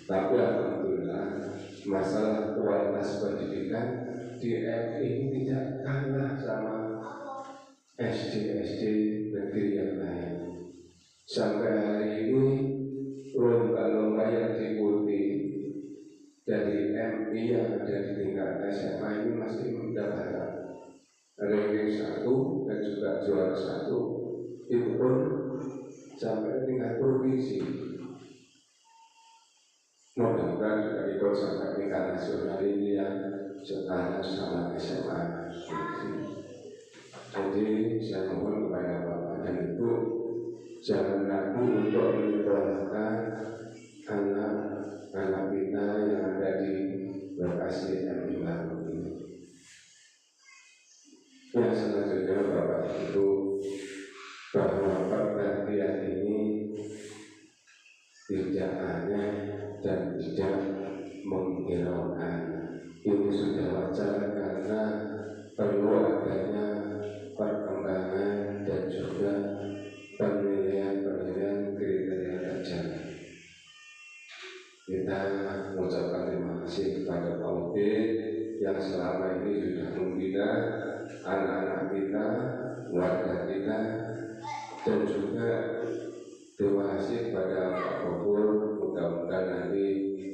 Tapi alhamdulillah masalah kualitas pendidikan di MI ini tidak kalah sama SD negeri yang lain. Sampai hari ini lomba-lomba yang diikuti dari MI yang ada di tingkat SMA ini masih mendapatkan ranking 1 dan juga juara 1. Itu pun sampai tingkat provinsi. Mudah-mudahan juga ikut sampai tingkat nasional ini yang setara sama SMA. Jadi saya mohon kepada Bapak dan Ibu, jangan ragu untuk menyekolahkan anak-anak kita yang ada di lokasi MI baru ini. Yang selanjutnya Bapak Ibu, bahwa pergantian ini tidak aneh dan tidak menghiraukan. Ini sudah wajar karena perlu adanya perkembangan dan juga penilaian kriteria kajian. Kita mengucapkan terima kasih kepada Pak Udin yang selama ini sudah membina anak-anak kita, warga kita, dan juga terima kasih kepada Pak Gubernur. Mudah-mudahan nanti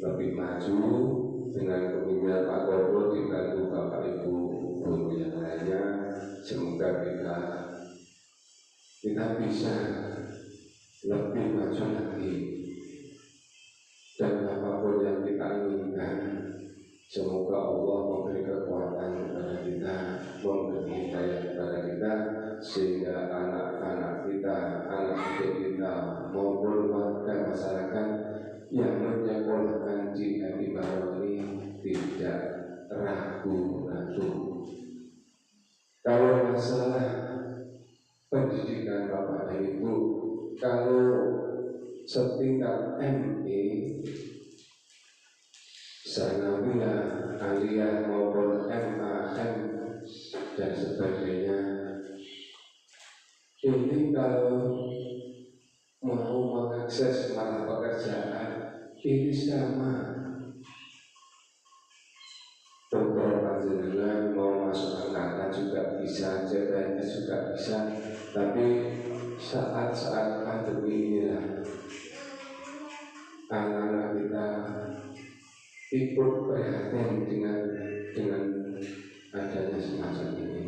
lebih maju dengan kepemimpinan Pak Gubernur dibantu Bapak Ibu guru yang lainnya. Semoga kita bisa lebih maju lagi, dan apapun yang kita inginkan, semoga Allah memberi kekuatan kepada kita, memberi hidayah kepada kita, sehingga anak-anak kita, anak didik kita maupun warga masyarakat yang menyekolahkan di MI baru ini tidak ragu-ragu. Kalau masalah pendidikan Bapak dan Ibu, kalau setingkat MI, sanawiyah, aliyah maupun MAM dan sebagainya, ini kalau mau mengakses malah pekerjaan ini sama. Dokter panjenengan mau masuk angkatan juga bisa, CPNS juga bisa. Tapi saat-saat pandemi inilah anak-anak kita ikut prihatin dengan adanya semacam ini.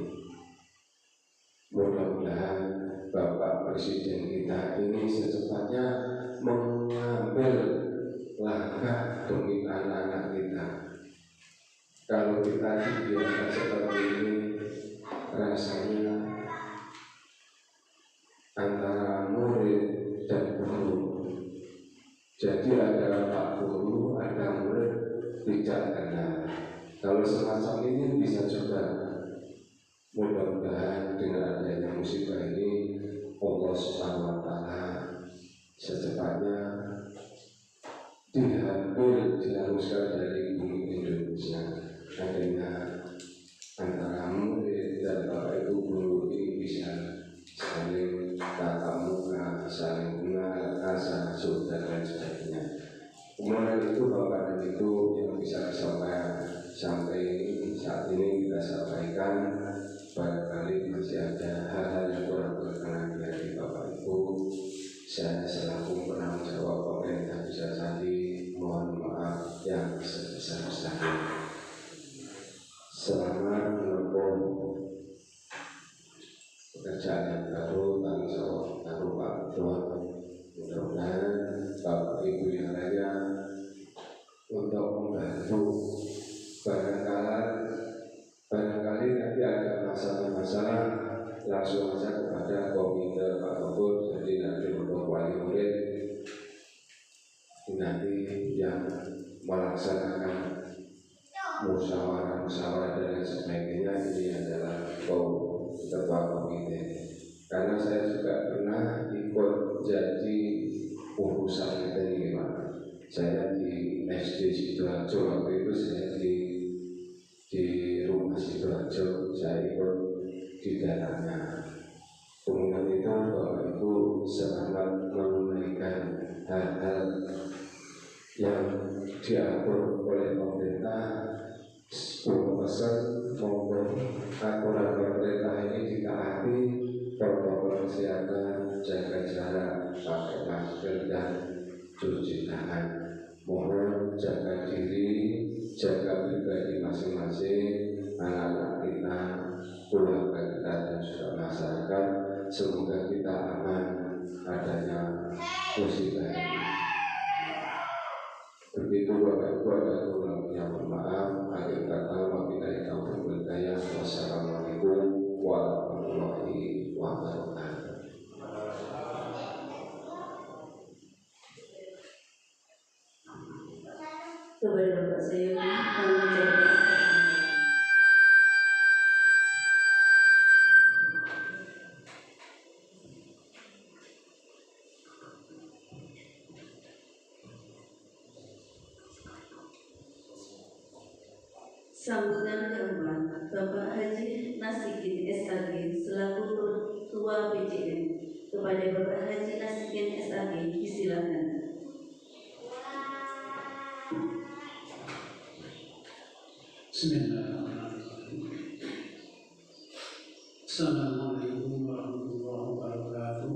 Mudah-mudahan Bapak Presiden kita ini secepatnya mengambil langkah demi anak-anak kita. Kalau kita dibiarkan seperti ini, rasanya antara murid dan guru. Jadi ada Pak Guru, ada murid tidak kenal. Kalau semacam ini bisa juga. Mudah-mudahan dengan adanya musibah ini Allah Subhanahu wa Ta'ala secepatnya dihapuskan dari bumi Indonesia. Adanya antara murid dan Bapak Ibu guru ini bisa saling tatap muka, saling kenal, rasa saudara dan sebagainya. Kemudian itu Bapak dan Ibu yang bisa sampai saat ini kita sampaikan. Barangkali masih ada hal-hal yang kurang berkenan di hati Bapak Ibu. Saya selaku penanggung jawab pemerintah Desa Sandi mohon maaf yang sebesar-besarnya. Selamat menempuh pekerjaan yang baru, tanggung jawab baru Pak Ketua. Mudah-mudahan Bapak Ibu yang lainnya untuk membantu. Barangkali nanti ada masalah-masalah langsung saja kepada komite Pak Gubernur, jadi nanti untuk wali murid nanti yang melaksanakan musyawarah dan sebagainya ini adalah ketua komite. Karena saya juga pernah ikut jadi urusan ini Pak. Saya di SD Sidoarjo, waktu itu saya di rumah Sidoarjo, saya ikut di dalamnya. Kemudian itu Bapak Ibu selamat menunaikan hal-hal yang diatur oleh pemerintah. 10% maupun aturan pemerintah ini ditaati, protokol kesehatan, jaga jarak, pakai masker dan cuci tangan. Mohon jaga diri, jaga pribadi masing-masing, anak-anak kita, keluarga kita dan juga masyarakat. Semoga kita aman adanya musibah ini. Begitu Bapak Ibu, ada kurang yang bermaaf. Akhir kata wabillahi taufiq wal hidayah. Wassalamualaikum warahmatullahi wabarakatuh. Kepada Bapak saya kami ucapkan sambutan keempat. Bapak Haji Nasikin SAG selaku Ketua PJN. Kepada Bapak Haji Nasikin SAG disilakan. Bismillahirrahmanirrahim. Assalamualaikum warahmatullahi wabarakatuh.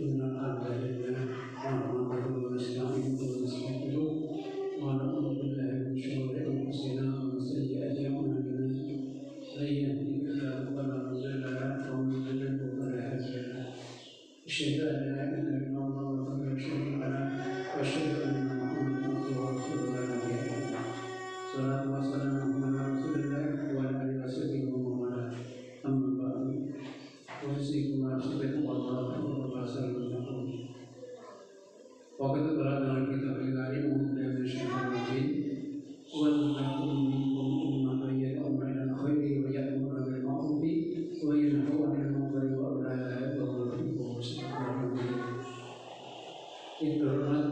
Innal hamdalillah nahmaduhu wa nasta'inuhu wa nastaghfiruh wa na'udzu billahi min shururi anfusina wa min sayyi'ati a'malina. Man yahdihillahu fala mudilla lahu wa man yudlil fala hadiya lahu. Asyhadu an la ilaha illallah wa asyhadu anna Muhammadan abduhu wa rasuluhu la nabiyya ba'dahu. Salatu wassalamu ala Rasulillah wa ala alihi wasahbihi wa man wala. Amma ba'du. Wasikum wa nasikum Allah wa sallallahu. Waqad qara'na al-kitab al-karim min syaitanir rajim. Wa lakum minkum ummatan yad'una ila al-khairi wa ya'muruna bil ma'ruf wa yanhauna 'anil munkari wa ulaika humul muflihun. Yang terhormat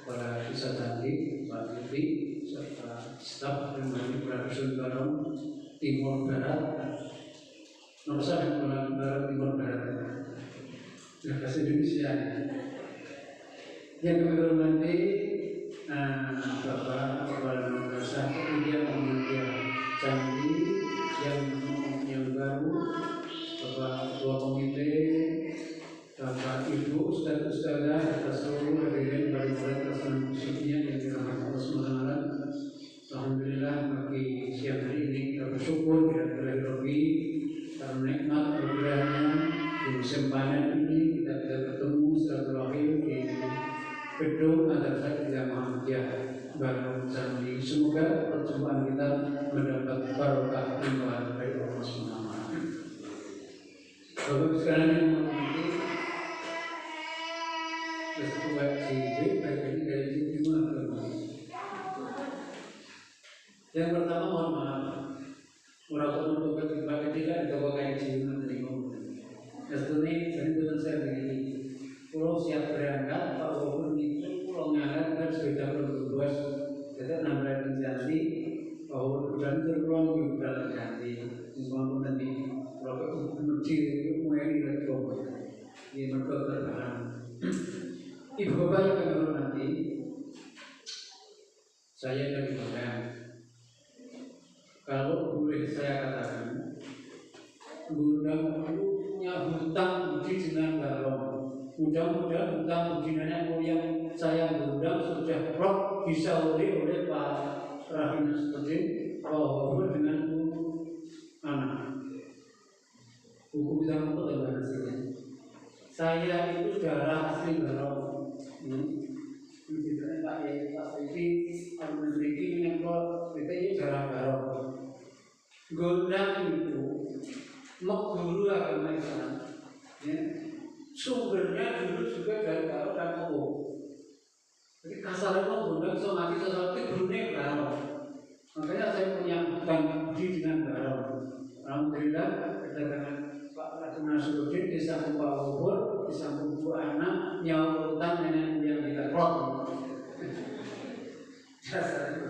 para Desa Candi, Pak Menteri, serta staf dan Profesor Garam Timur Barat, nomor 1 Barat Timur Barat, bahasa Indonesia. Yang kami hormati Bapak Kepala Madrasah Kemudian Muhammadiyah Candi yang baru, Bapak Ketua Komite, Bapak Ibu, Ustaz-Ustazah, atas seluruh hadirin khususnya yang dirahmati Allah SWT. Alhamdulillah pagi siang hari ini kita bersyukur kita terlebih karena nikmat anugerahnya di musim panen ini kita bisa bertemu silaturahim di gedung Madrasah Islam Muhammadiyah Baru Jambi. Semoga perjumpaan kita mendapat barokah limpahan dari Allah SWT. Bapak sekalian yang menghormati, ketua Cilik bagian dari Jumat yang pertama mohon maaf, murakat untuk berbagai tidak dibawakan Jumat dari Jumat. Sebetulnya jadi bukan saya begini. Pulau siap berangkat, Pak Wabun itu pulau ngalat kan sudah berbuat, jadi nambah menjadi bahwa dan terpulang juga terjadi. Semua pun nanti kalau menci itu mulai direkom, ini mereka terpaham. Ibu bapak yang akan nanti saya dari bapak. Kalau boleh saya katakan, gudang punya hutang budi dengan barong. Mudah-mudahan hutang budi nenek moyang saya gudang sudah roh bisa oleh Pak Rahim seperti bahwa dengan anak. Hukum bisa untuk hasilnya. Saya itu darah asli barong. Tidak Pak ya Pak Siti, Pak Menteri ini kalau kita darah barong. Gondang itu guru agama Islam, ya, sumbernya dulu juga dari Barok dan Kobo. Jadi kasarnya gondang so mati sesuatu gurunya Barok. Makanya saya punya hutang budi dengan Barok. Alhamdulillah kedatangan Pak Ratu Nasruddin di samping Pak Wabur, di samping Bu Ana, nyawa hutang nenek yang kita rok. Dasarnya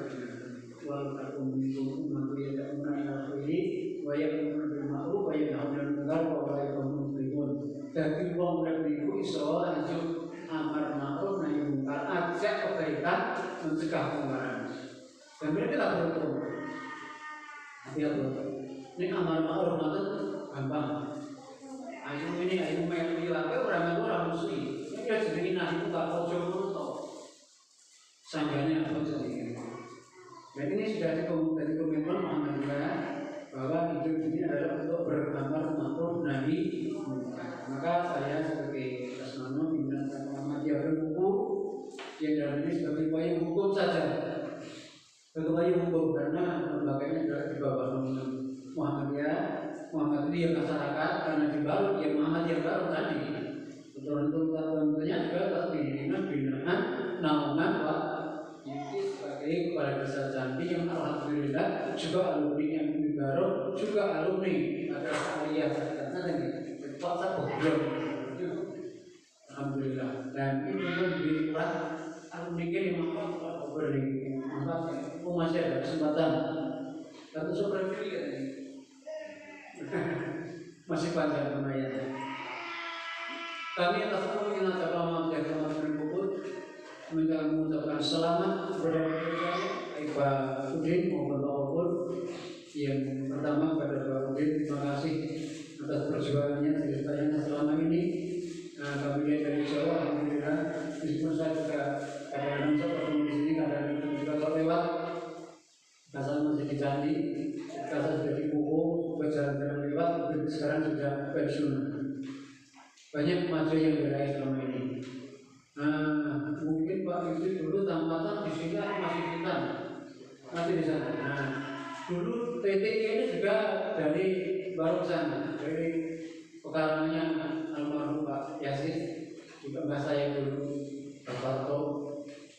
wal takum minkum ummatun yad'una ila khairi wa ya'muruna bil ma'ruf wa yanhauna 'anil munkar wa ulaika humul muflihun. Dadi wong urip niku iso anjuk amar ma'ruf nahi munkar, ajak kebaikan, mencegah kemungkaran. Dan mereka tak beruntung. Dia beruntung. Ini amar ma'ruf itu gampang. Ayo ini ayo melu lagi orang muslim. Ini dia jenenge nahi munkar ojo ngono. Sanggane apa jenenge? Dan ini sudah dari komitmen Muhammadiyah bahwa hidup ini adalah untuk beramar ma'ruf nahi munkar. Maka saya sebagai Asmano pimpinan Muhammadiyah berbuku yang dalam ini sebagai payung hukum saja. Sebagai payung hukum karena lembaganya adalah di bawah Muhammadiyah. Muhammadiyah masyarakat karena di bawah yang Muhammadiyah baru tadi. Tentunya juga binaan naungan kepada desa Jambi yang alhamdulillah juga alumni yang baru juga alumni ada aliyah karena ini puasa belum alhamdulillah dan ini pun dibuat alumni ini maka beri maka masih ada kesempatan tapi seperti ini masih panjang lumayan. Kami atas nama yang ada lama dan teman berkumpul mengucapkan selamat kepada Pak Udin maupun Pak Opur. Yang pertama pada Pak Udin, terima kasih atas perjuangannya ceritanya selama ini. Kami lihat dari Jawa, alhamdulillah. Meskipun saya juga kadang-kadang ketemu di sini, kadang-kadang juga lewat. Kasar masih di Candi, kasar sudah di Puhu, jalan-jalan lewat, sekarang sudah pensiun. Banyak kemajuan yang diraih selama ini. Mungkin Pak itu dulu tampatan di sini masih kita masih di sana. Dulu TTI ini juga dari baru sana, dari pekarangannya almarhum Pak Yasin, juga mbak saya dulu Pak Parto.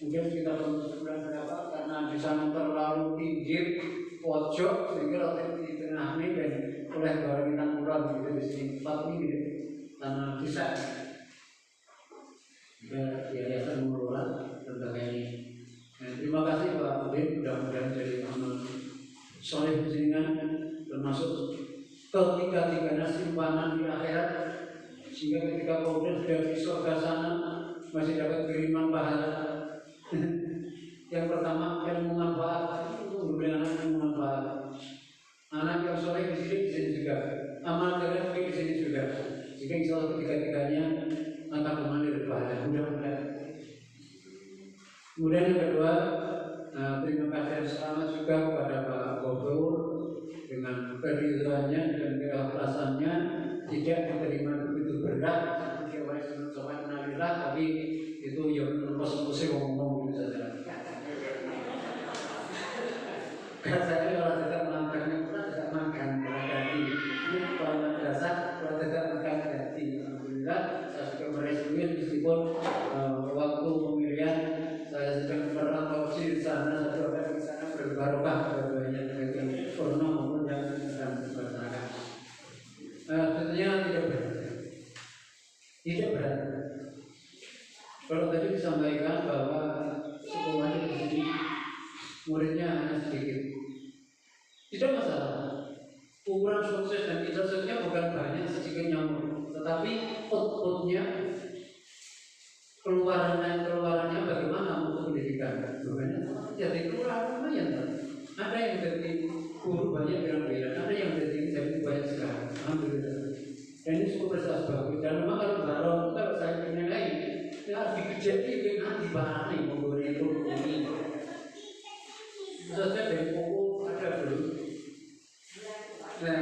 Mungkin sekitar tahun 9 berapa karena di sana terlalu pinggir pojok sehingga waktu di tengah ini dan oleh barang kita kurang gitu di sini. Tapi gitu tanah desa. Yayasan mengelola tentang ini. Terima kasih Pak Udin, mudah-mudahan jadi amal soleh jenengan termasuk ketiga-tiganya simpanan di akhirat sehingga ketika Pak Udin sudah di surga sana masih dapat kiriman pahala. Yang pertama ilmu manfaat itu memberi anak yang manfaat. Anak yang soleh di sini juga, amal jalan di sini juga. Jika insya Allah ketiga-tiganya akan mengalir pahala. Mudah-mudahan Kemudian yang kedua, terima kasih dan selamat juga kepada Pak Gubernur dengan keridhoannya dan keikhlasannya, tidak diterima begitu berat seperti oleh teman-teman Nabila, tapi itu yang kosong-kosong ngomong gitu saja. Saya kalau tidak melangkahnya pula tidak makan berarti ini kalau madrasah kalau tidak makan berarti alhamdulillah saya sudah merespon meskipun waktu pemilihan saya sedang berantausi di sana, saya doakan di sana berbarokah keduanya dengan corona maupun yang sedang berlangsung. Tentunya tidak berat. Kalau tadi disampaikan bahwa sekolahnya di sini muridnya hanya sedikit, tidak masalah. Ukuran sukses dan suksesnya bukan banyak sedikit nyamuk, tetapi outputnya keluarannya bagaimana untuk pendidikan. Makanya jadi keluaran lumayan kan. Ada yang jadi guru banyak bilang-bilang, ada yang jadi banyak sekali. Alhamdulillah. Dan ini cukup prestasi bagus. Dan memang kalau saya menilai ya dikejar nanti barang memberi itu ini. Saja dari pokok ada belum? Saya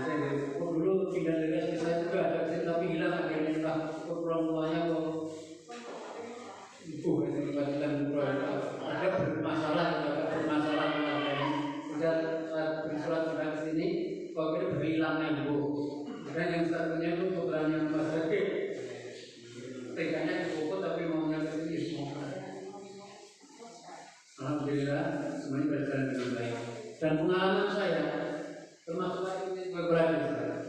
dari pokok dulu pindah dari saya juga ada tapi hilang akhirnya entah orang tuanya kok ibu itu dibandingkan ada bermasalah kemudian saat bersurat ke sini kok ini berhilangnya ibu. Dan yang satunya itu putranya Mas Zaki teganya di pokok tapi maunya ke semua. Alhamdulillah semuanya berjalan dengan baik. Dan pengalaman saya termasuk ini beberapa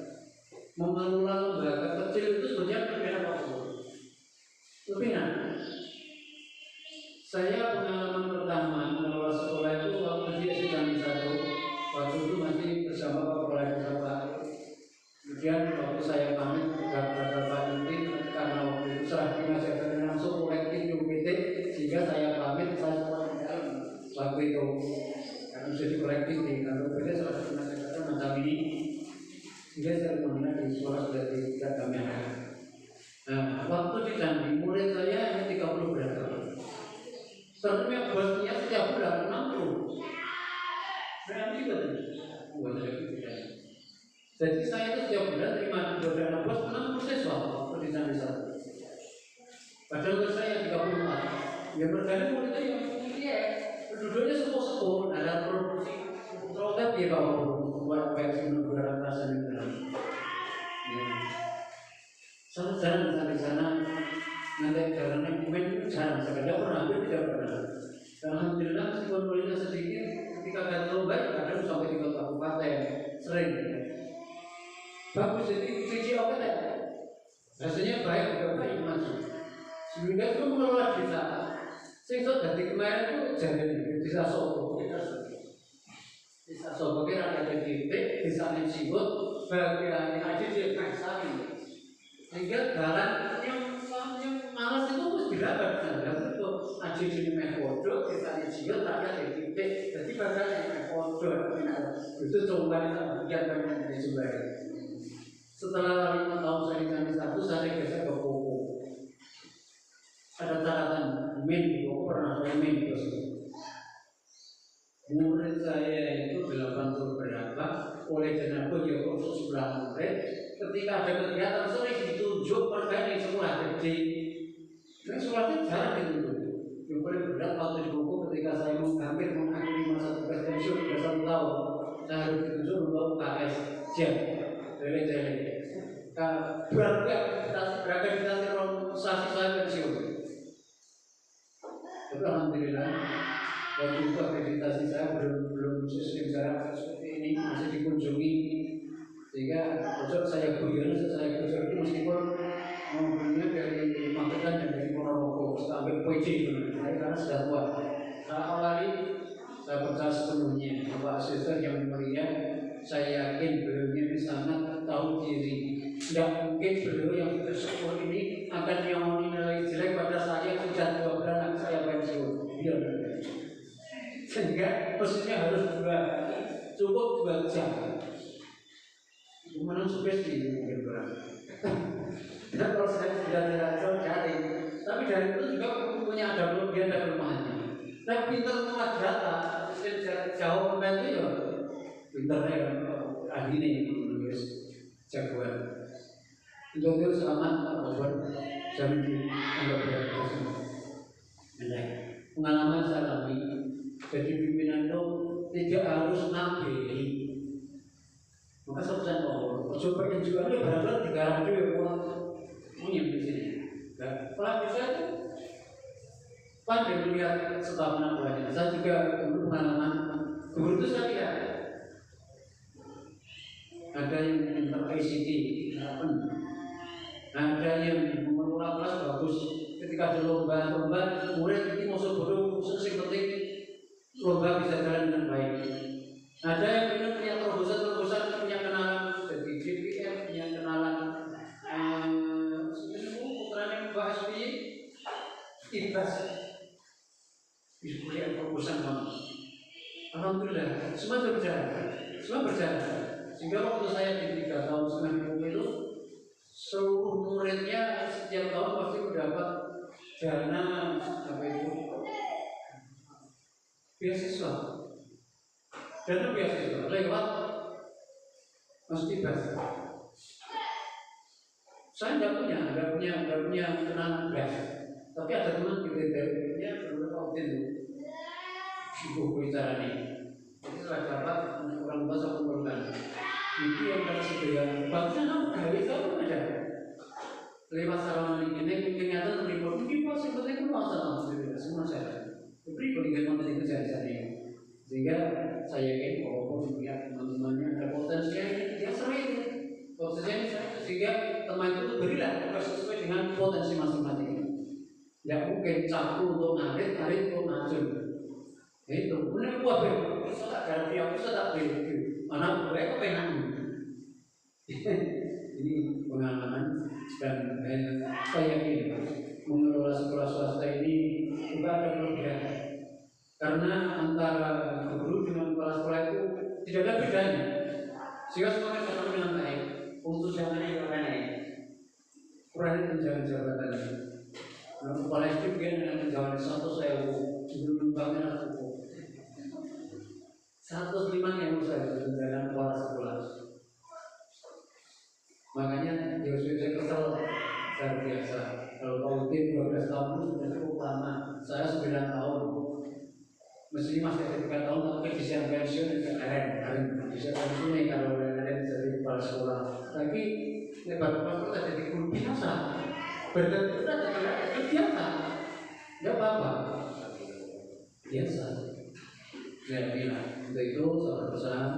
mengelola lembaga kecil itu sebenarnya berbeda waktu. Lebih saya pengalaman pertama mengelola sekolah itu waktu di SD 1. Waktu itu masih bersama Pak Kepala Desa Pak. Kemudian waktu saya pamit kepada Pak Yunti karena waktu itu serah terima saya langsung kolektif UPT sehingga saya pamit saya waktu itu karena sudah kolektif di kantor kerja salah satu masyarakat macam ini sehingga saya mengenal di sekolah sudah tidak kami ada. Waktu di Candi murid saya hanya 30 berapa. Ternyata bosnya setiap bulan 60. Berarti betul. Jadi saya itu setiap bulan terima dana bos 60 siswa waktu di Candi 1. Padahal saya 34. Ya berkali muridnya yang penduduknya sepuh-sepuh, ada produksi produk ya kalau buat pensiun negara rasa negara. Saya jarang di sana nanti jalannya main jarang, saya pernah, tidak pernah. Alhamdulillah meskipun muridnya sedikit, ketika kata baik kadang sampai di kota kabupaten sering. Bagus jadi sisi apa ya? Rasanya baik juga baik masuk. Sehingga itu mengelola desa. Sehingga dari kemarin itu jadi desa Sobo. Desa Sobo kira ada di desa Nesibut, bagian aja di Kaisari. Sehingga jalan yang malas itu harus didapat. Dan itu aja di Mekodo, desa Nesibut rakyat di jadi bagian yang Mekodo. Itu coba kita bagian banyak dari Sumber. Setelah 5 tahun saya di Candi 1, saya geser ke Koko. Ada catatan min di Koko, pernah saya min terus. Murid saya itu 80 berapa, oleh jenazah ya untuk 9 murid. Ketika ada kegiatan sering ditunjuk perkara di sekolah gede. Nah, sekolahnya jarang ditunjuk. Yang paling berat waktu di Koko ketika saya hampir mengakhiri masa tugas pensiun sudah 1 tahun, saya harus ditunjuk untuk UKS jam. Dari berakreditasi organisasi saya pensiun. Tapi alhamdulillah waktu itu akreditasi saya belum sistem jarak seperti ini masih dikunjungi sehingga besok saya guyon saya besok itu meskipun mobilnya dari Magetan dan dari Ponorogo sampai PJ karena sudah tua. Saya awali saya percaya sepenuhnya Bapak Asisten yang mulia. Saya yakin beliau sangat tahu diri. Tidak mungkin beliau yang bersyukur ini akan yang menilai jelek pada saya sejak 2 bulan saya pensiun. Sehingga posisinya harus cukup 2 jam. Gimana sukses di mungkin berapa? Dan kalau saya sudah tidak tahu cari, tapi dari itu juga punya punya ada kelebihan dan kelemahannya. Nah, pinter mengolah data, jauh membantu ya, pinternya ahli nih menulis jagoan. Untuk itu selamat Robert jamin dianggap berat semua. Pengalaman saya alami, jadi pimpinan itu tidak harus nabeli. Maka sebesar Allah, coba yang juga ada benar-benar digarap itu yang punya di sini. Kalau bisa itu pandai melihat setelah penampilannya. Saya juga dulu pengalaman guru itu saya lihat ada yang pintar ICT, ada yang mengelola kelas bagus. Ketika ada lomba murid ini masuk bodoh, yang penting lomba bisa jalan dengan baik. Ada yang punya terobosan, punya kenalan dari GPM, punya kenalan putranya Mbak SBY, ibas diskusi terobosan banget. Alhamdulillah, semua berjalan. Sehingga waktu saya di 3 tahun setengah itu, seluruh muridnya setiap tahun pasti mendapat dana beasiswa. Dana beasiswa lewat Mas Ibas. Saya tidak punya kenalan beras, tapi ada teman di BTW dia beberapa waktu itu sibuk bicara nih. Jadi setelah dapat orang tua saya kumpulkan. Itu yang kata sebagian bagusnya kamu gawe kamu ada. Lewat sarana ini kelihatan report mungkin pas sebetulnya kan masalah semua saya. Beri pendidikan materi kerja saya. Sehingga saya yakin kalau melihat teman-temannya ada potensi dia sering potensinya sehingga teman itu berilah sesuai dengan potensi masing-masing. Tidak mungkin satu untuk ngarit untuk ngajun. Itu benar buat bisa tak ganti aku tak beli mana mereka pengen. Ini pengalaman dan saya yakin mengelola sekolah swasta ini juga ada kelebihan. Karena antara guru dengan kepala sekolah itu tidak ada bedanya. Sehingga semuanya berjalan dengan baik. Untuk zamannya juga naik. Kurang tunjangan jabatan. Kepala SD dia dengan tunjangan 100.000 sebelum nyumbangnya 105 yang saya tunjangan kepala sekolah. Makanya saya kesal luar biasa. Kalau kau tim 12 tahun itu sudah cukup lama. Saya 9 tahun. Mesti masih 3 tahun tapi bisa pensiun ke keren bisa pensiun kalau kalian jadi kepala sekolah. Tapi lebar kepala sekolah jadi guru biasa. Berarti itu biasa. Tidak apa-apa. Biasa. Saya bilang untuk itu saudara pesan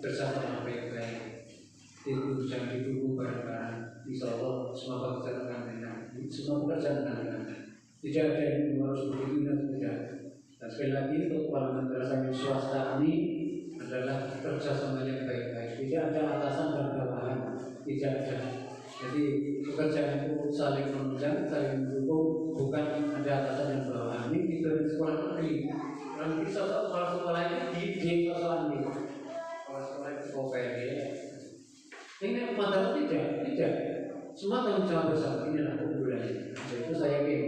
bersama baik-baik. Itu jangan didukung bareng-bareng. Insya Allah semua pekerjaan akan enak. Semua pekerjaan akan enak. Tidak ada yang harus begitu dan tidak. Dan sekali lagi untuk kepala madrasah swasta ini adalah kerjasama yang baik-baik. Tidak ada atasan dan bawahan, tidak ada. Jadi pekerjaan itu saling menunjang, saling mendukung, bukan ada atasan dan bawahan. Ini di sekolah negeri. Kalau kita kepala sekolah ini di sekolah ini, kepala sekolah itu OPD. Ini madrasah tidak. Semua tanggung jawab bersama. Inilah keunggulannya. Jadi itu saya yakin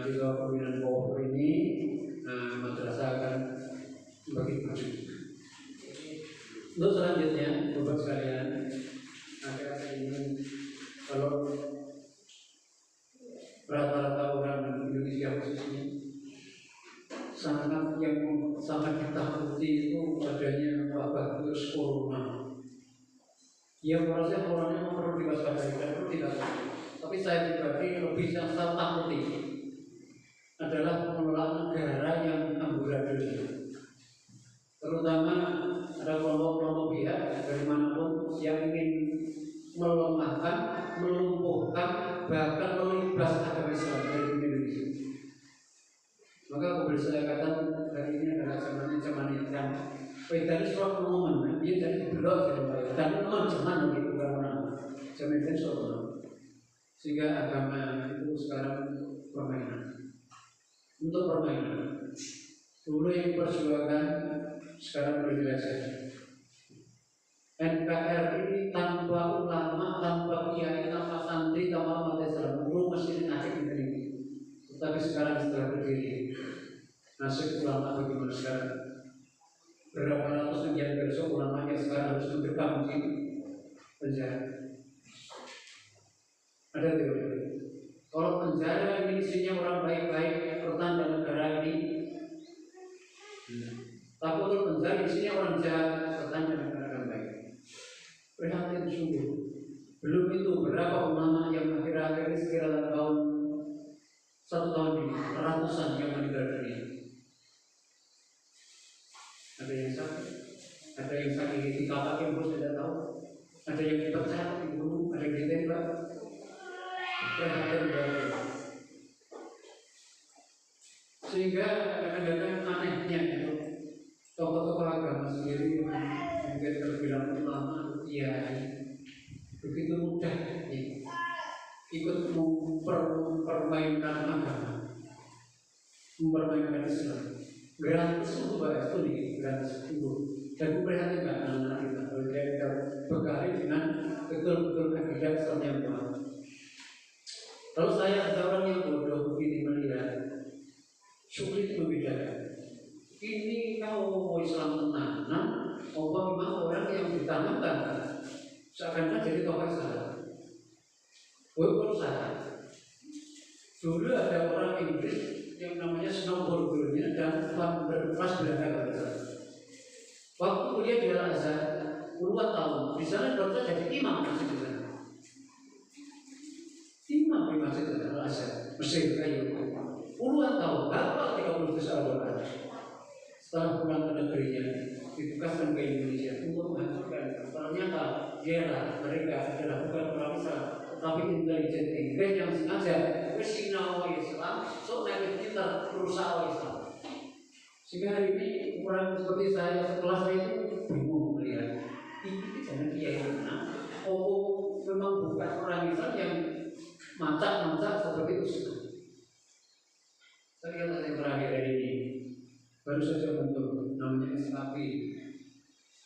di bawah pembinaan power ini. Madrasah akan bagi maju. Untuk selanjutnya, Bapak sekalian, saya ingin kalau rata-rata orang Indonesia khususnya sangat ditakuti itu adanya wabah virus corona. Ya, merasa corona perlu diwaspadai, perlu tidak. Tapi saya pribadi lebih yang saya takuti adalah pengelolaan negara yang amburadul, terutama ada kelompok-kelompok pihak dari manapun yang ingin melemahkan, melumpuhkan, bahkan melibas agama Islam dari Indonesia. Maka aku bisa katakan hari ini adalah zaman yang dari suatu momen dia jadi belok dan memang zaman begitu karena zaman itu suatu sehingga agama itu sekarang permainan. Untuk permainan dulu yang perjuangan sekarang berjelajah. NKRI tanpa ulama, tanpa kiai, tanpa santri, tanpa umat Islam dulu mesti akhir ini. Tapi sekarang setelah berdiri, nasib ulama bagaimana sekarang? Berapa ratus sekian besok ulama yang sekarang harus mendekam di penjara. Ada teori. Kalau penjara ini isinya orang baik-baik, pertanda negara ini. Tapi kalau penjara isinya orang jahat, pertanda negara akan baik. Prihatin sungguh. Belum itu berapa ulama yang akhir-akhir sekira tahun 1 tahun ini ratusan yang meninggal dunia. Ada yang sakit, ada yang sakit di kapal yang bos tidak tahu, ada yang dipecat, dibunuh, ada yang ditembak. Sehingga kadang-kadang anehnya itu tokoh-tokoh agama sendiri yang terbilang ulama, begitu mudah ikut mempermainkan agama, mempermainkan Islam. Gratis itu bahas itu nih, gratis itu. Dan prihatin nggak anak-anak kita kalau dia berkali dengan betul-betul akidah Islam yang kuat. Kalau saya ada orang yang bodoh begini melihat, sulit membedakan. Ini kalau mau Islam tenanan, memang orang yang ditanamkan seakan-akan jadi tokoh Islam. Walaupun salah. Dulu ada orang Inggris yang namanya snowboardnya dan berkelas belajar bahasa. Waktu kuliah di Al-Azhar puluhan tahun, di sana dokter jadi imam masjid di sana. Imam di masjid Al-Azhar, Mesir kayu. Puluhan tahun, berapa 30 tahun. Setelah pulang ke negerinya, ditugaskan ke Indonesia untuk menghancurkan. Ternyata mereka adalah bukan orang Islam, tapi intelijen Inggris yang sengaja bersinau Islam, soalnya kita berusaha Islam. Sehingga hari ini orang seperti saya sekelas saya itu bingung melihat ini jangan kiai mana, memang bukan orang Islam yang mancak seperti itu. Saya lihat yang terakhir ini baru saja muncul namanya SKP,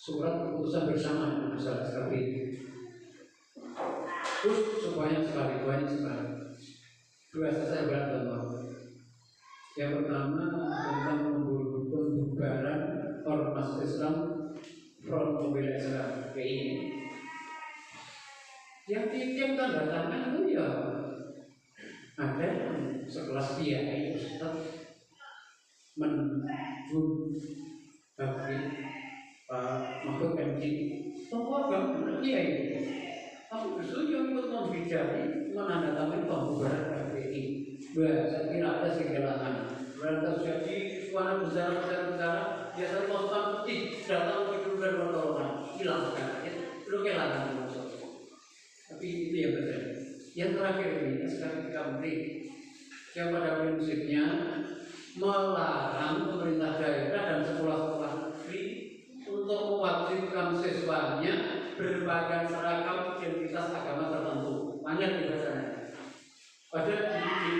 surat keputusan bersama besar SKP. Terus banyak sekali. Dua saya berantem. Yang pertama tentang pembubaran ormas Islam Front Pembela Islam (FPI). Yang tiap tanda tangan itu ya ada sekelas kiai Ustaz menjun bagi Pak Mahfud MD tokoh agama kiai. Aku justru yang ikut membicarakan menandatangani pembubaran FPI. Saya kira ada segalakan. Berarti terjadi suara besar, biasanya pasukan putih datang ke dan pertolongan, hilang sekarang. Belum kehilangan maksud. Tapi itu yang terjadi. Yang terakhir ini sekarang kita menteri yang pada prinsipnya melarang pemerintah daerah dan sekolah-sekolah negeri untuk mewajibkan siswanya berpakaian seragam identitas agama tertentu. Banyak di sana. Padahal di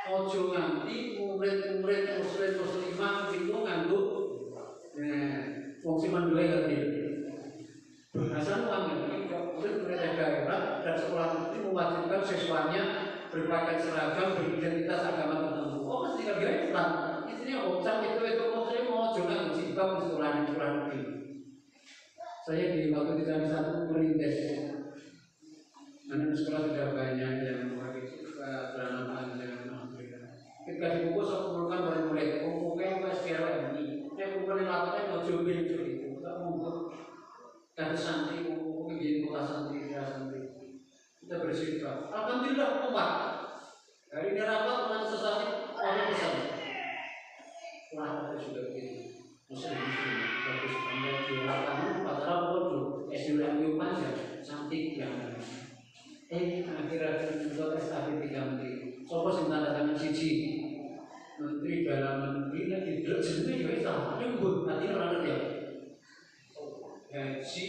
ojo nganti murid-murid muslimah itu nganggo wong sing mandule ngerti. Asal uang ini murid-murid daerah dan sekolah negeri mewajibkan siswanya berpakaian seragam beridentitas agama tertentu. Oh mesti kerja Islam. Isinya bocah itu muslim mau juga jilbab di sekolah negeri. Saya di waktu di sana satu merintis. Anak sekolah sudah banyak yang memakai celana panjang. Ketika dibungkus aku kumpulkan murid-murid. Kumpulkan pas kira ini. Saya kumpulkan lapatnya mau jubin itu. Kita kumpul dari santri, kumpul di kota santri. Kita bersifat. Alhamdulillah kumpul. Hari ini rapat dengan sesuatu orang besar. Wah, kita sudah begini. Muslim bagus anda jual kamu padahal bodoh SUMU panjang cantik yang akhir-akhir untuk SKP 3 menteri. Sopo sing tanda tangan siji menteri dalam negeri lagi delok jenenge ya sama nyebut nanti orang ngerti. Haji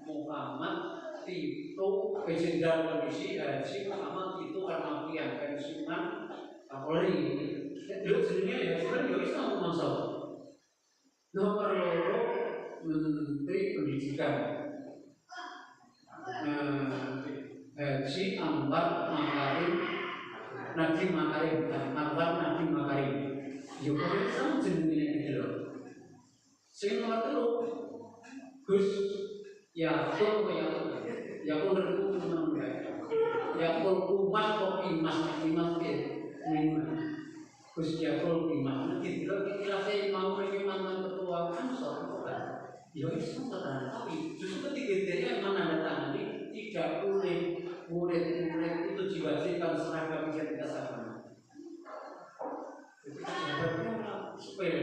Muhammad Tito Jenderal Polisi Haji Muhammad Tito Karnavian pensiunan Kapolri. Delok jenenge ya sebenarnya ya sama mangsa. Nomor 2 Menteri Pendidikan Haji Anwar Makarim Nadiem Makarim, Anwar Nadiem Makarim. Ya kok sama jenenge iki lho. Sing nomor 3 Gus Yakul itu menang Yakul Kumas kok Imas Gus Yakul Imas nanti kilasnya mau ini mantan ketua Ansor kan ya itu kan tapi justru ketika menandatangani tidak boleh murid-murid itu diwajibkan seragam identitas agama. Jadi sahabatnya supaya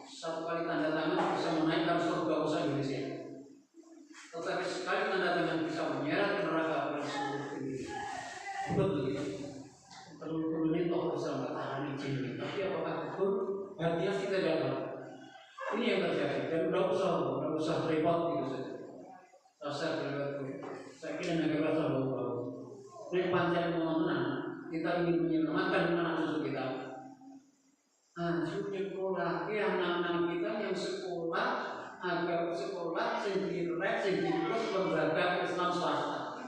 satu kali tanda tangan bisa menaikkan surga usaha Indonesia. Tetapi sekali tanda tangan bisa menyeret neraka pada seluruh dunia. Betul ya. Perlu ini toh bisa bertahan izin. Tapi apakah betul? Hadiah kita dapat. Ini yang terjadi. Dan tidak usah repot gitu saja. Saya kira negara usah bau-bau. Ini pancen mau tenang. Kita ingin menyelamatkan anak cucu kita. Sekolah, anak-anak kita yang sekolah agar sekolah sendiri terus lembaga Islam swasta.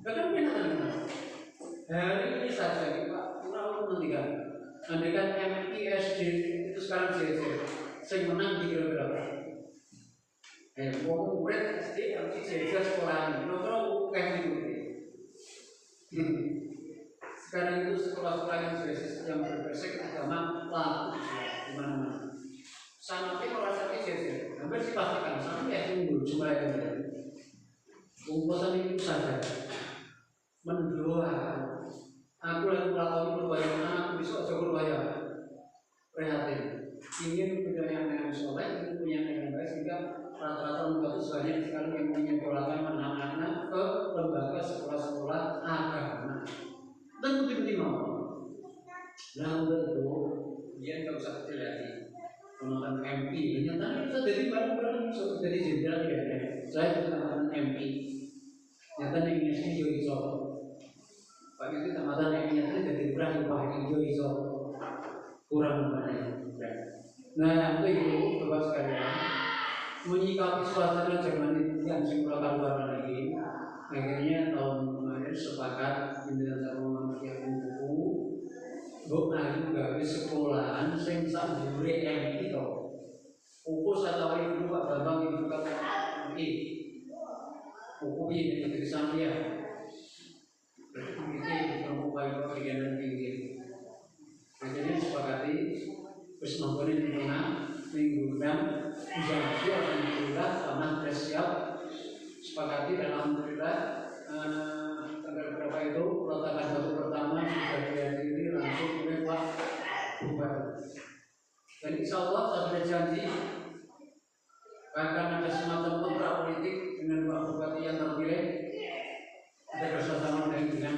Kadang benar. Hari ini saja Pak, kurang menghentikan. Andaikan MISD itu sekarang saya menang di berapa? Mau murid SD, MISD sekolah ini, nomor kayak gitu. Sekarang itu sekolah-sekolah yang berbasis agama laku di mana-mana. Sangatnya merasa kecil, hampir dipastikan sampai tunggu jumlah yang ada. Bungkusan itu saja mendoakan. Aku lagi melakukan berbayar anak besok aja berbayar. Prihatin. Ingin punya yang soleh, ingin punya yang baik sehingga rata-rata umat itu banyak sekali yang menyekolahkan anak-anak ke lembaga sekolah-sekolah agama. Dan betul-betul mau. Lalu itu dia nggak usah kecil lagi. Menonton MP, ternyata bisa jadi barang-barang bisa jadi jenderal ya. Saya juga nonton MP. Ternyata yang ini sih Joiso. Pak itu tamatan yang ini jadi berani Pak Joiso. Kurang banyak. Nah itu Bapak sekalian menyikapi suasana zaman itu yang simulakan luar lagi. Akhirnya tahun kemarin sepakat pimpinan sama Muhammadiyah buku ayu gawe sekolahan sing sak dhuwure MI to. Buku satawari dulu Pak Bambang itu kata MI. Buku ini dari Zambia. Ini berupaya bagian tinggi. Akhirnya sepakati terus membuat di tengah minggu dan usaha alhamdulillah tanah sudah siap. Sepakati dan alhamdulillah tanggal berapa itu peletakan batu pertama sudah dihadiri langsung oleh Pak Bupati. Dan insya Allah saya sudah janji bahkan ada semacam kontrak politik dengan Pak Bupati yang terpilih. Ada bersama dengan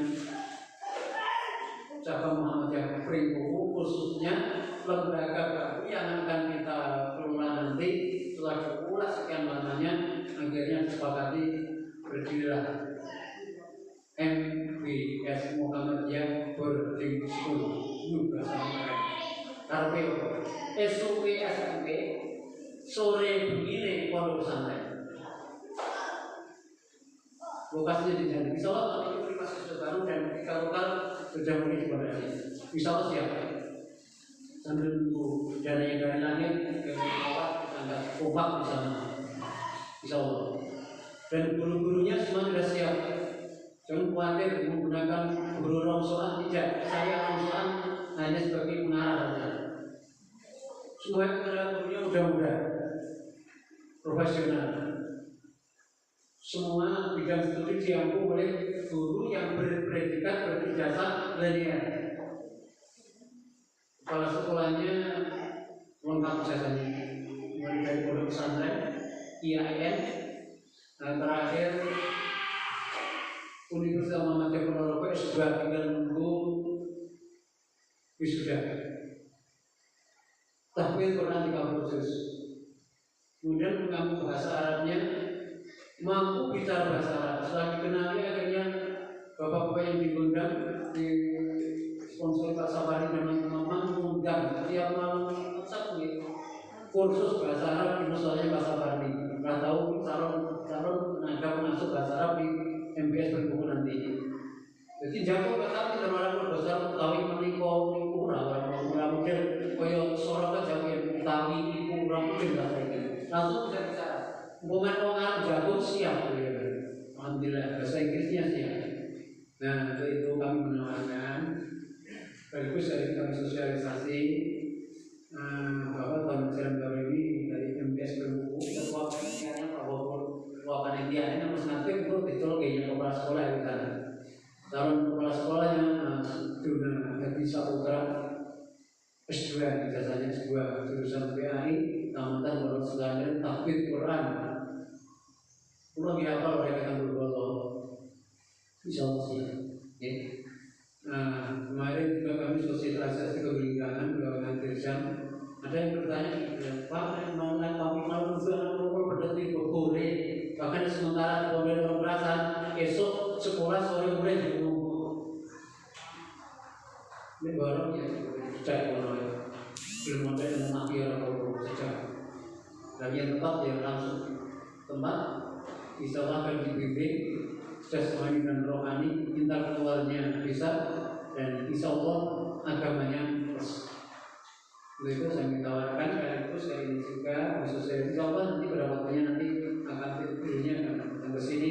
cabang Muhammadiyah Pringkuku khususnya lembaga baru yang akan kita kelola nanti setelah pula sekian lamanya akhirnya disepakati berdirilah MBS Muhammadiyah Boarding School juga sama keren. SOP SMP sore begini pondok pesantren. Lokasinya di sana. Insya Allah kalau itu masih sudah baru dan kita lokal sudah mulai dibangun. Insya Allah siap. Sambil menunggu dana yang dari langit ke bawah kita kompak di sana. Insya Allah. Dan guru-gurunya semua sudah siap. Jangan khawatir menggunakan guru rongsoan, tidak. Saya rongsoan hanya sebagai pengarah saja. Semua gurunya muda-muda, profesional. Semua bidang studi diampu oleh guru yang berpredikat berijazah linear. Kepala sekolahnya lengkap ijazahnya, mulai dari pondok pesantren, IAIN, dan terakhir Universitas Muhammadiyah Ponorogo S2 tinggal menunggu wisuda. Tahfidz Quran 30 juz. Kemudian mengambil bahasa Arabnya, mampu bicara bahasa Arab. Setelah dikenali akhirnya bapak-bapak yang diundang di sponsor Pak Sabari dan teman-teman mengundang tiap malam Sabtu kursus bahasa Arab di musolanya Pak Sabari. Nggak tahu calon tenaga pengasuh bahasa Arab di MBS berbuku nanti. sekaligus dari kami sosialisasi bahwa tahun ajaran baru ini dari MPS Berbuku ketua panitianya Pak Bogor, ketua panitianya nomor nanti untuk ditolong kepala sekolah yang sana. Calon kepala sekolahnya Duna Hadi Saputra S2, ijazahnya S2 jurusan PAI Tamatan Pondok Pesantren Tahfidz Quran. Pulau dihafal oleh kata berbohong. Insyaallah sih. Ya. Kemarin juga kami sosialisasi keberlinggahan belakangan Dirjam. Ada yang bertanya, Pak, mau naik kami malam juga anak berarti boleh. Bahkan sementara kemudian perasaan esok sekolah sore boleh diumum. Ini barang yang sejak mulai belum ada yang mengakhir atau sejak. Dan yang tetap yang langsung tempat insya Allah akan dibimbing jasmani dan rohani, intelektualnya bisa, dan insya Allah agamanya terus. Itu saya tawarkan sekaligus saya ini juga khusus saya insya Allah nanti pada waktunya nanti akan videonya akan datang ke sini.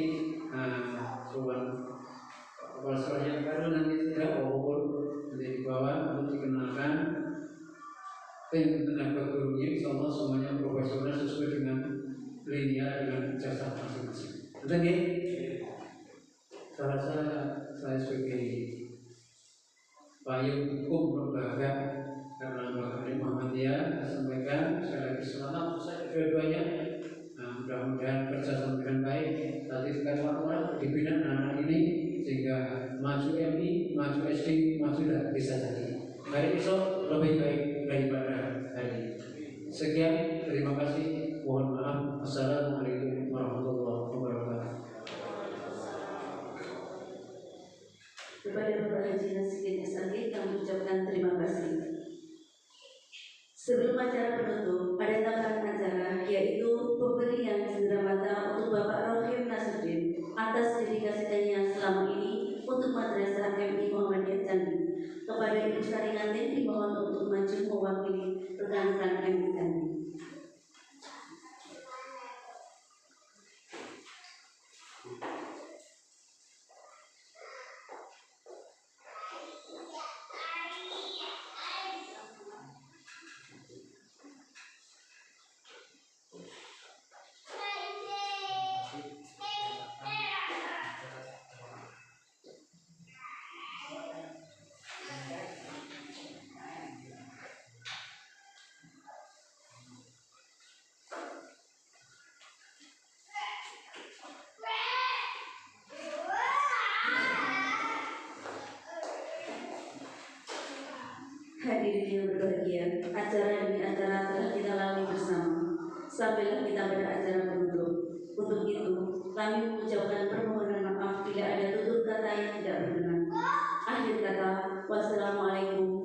Soal kepala sekolah yang baru nanti tidak walaupun nanti dibawa untuk dikenalkan tim tenaga gurunya insya Allah semuanya profesional sesuai dengan linear dengan jasa masing-masing. Betul ya? Saya sebagai payung hukum lembaga karena lembaga Muhammadiyah sampaikan sekali lagi selamat selesai dua-duanya. Mudah-mudahan kerjasama dengan baik. Tadi sekali waktu dibina anak ini sehingga maju MI, maju SD, maju dan bisa jadi. Hari esok lebih baik daripada hari ini. Sekian, terima kasih. Mohon maaf. Assalamualaikum warahmatullahi wabarakatuh. Kepada Bapak Haji Nasiruddin SAG kami ucapkan terima kasih. Sebelum acara penutup, ada tambahan acara yaitu pemberian cenderamata untuk Bapak Rohim Nasiruddin atas dedikasinya selama ini untuk Madrasah MI Muhammadiyah Candi. Kepada Ibu Saringantin dimohon untuk maju mewakili rekan-rekan MI Candi. Hadirin yang berbahagia, acara demi acara telah kita lalui bersama. Sampailah kita pada acara penutup. Untuk itu, kami mengucapkan permohonan maaf bila ada tutur kata yang tidak berkenan. Akhir kata, wassalamualaikum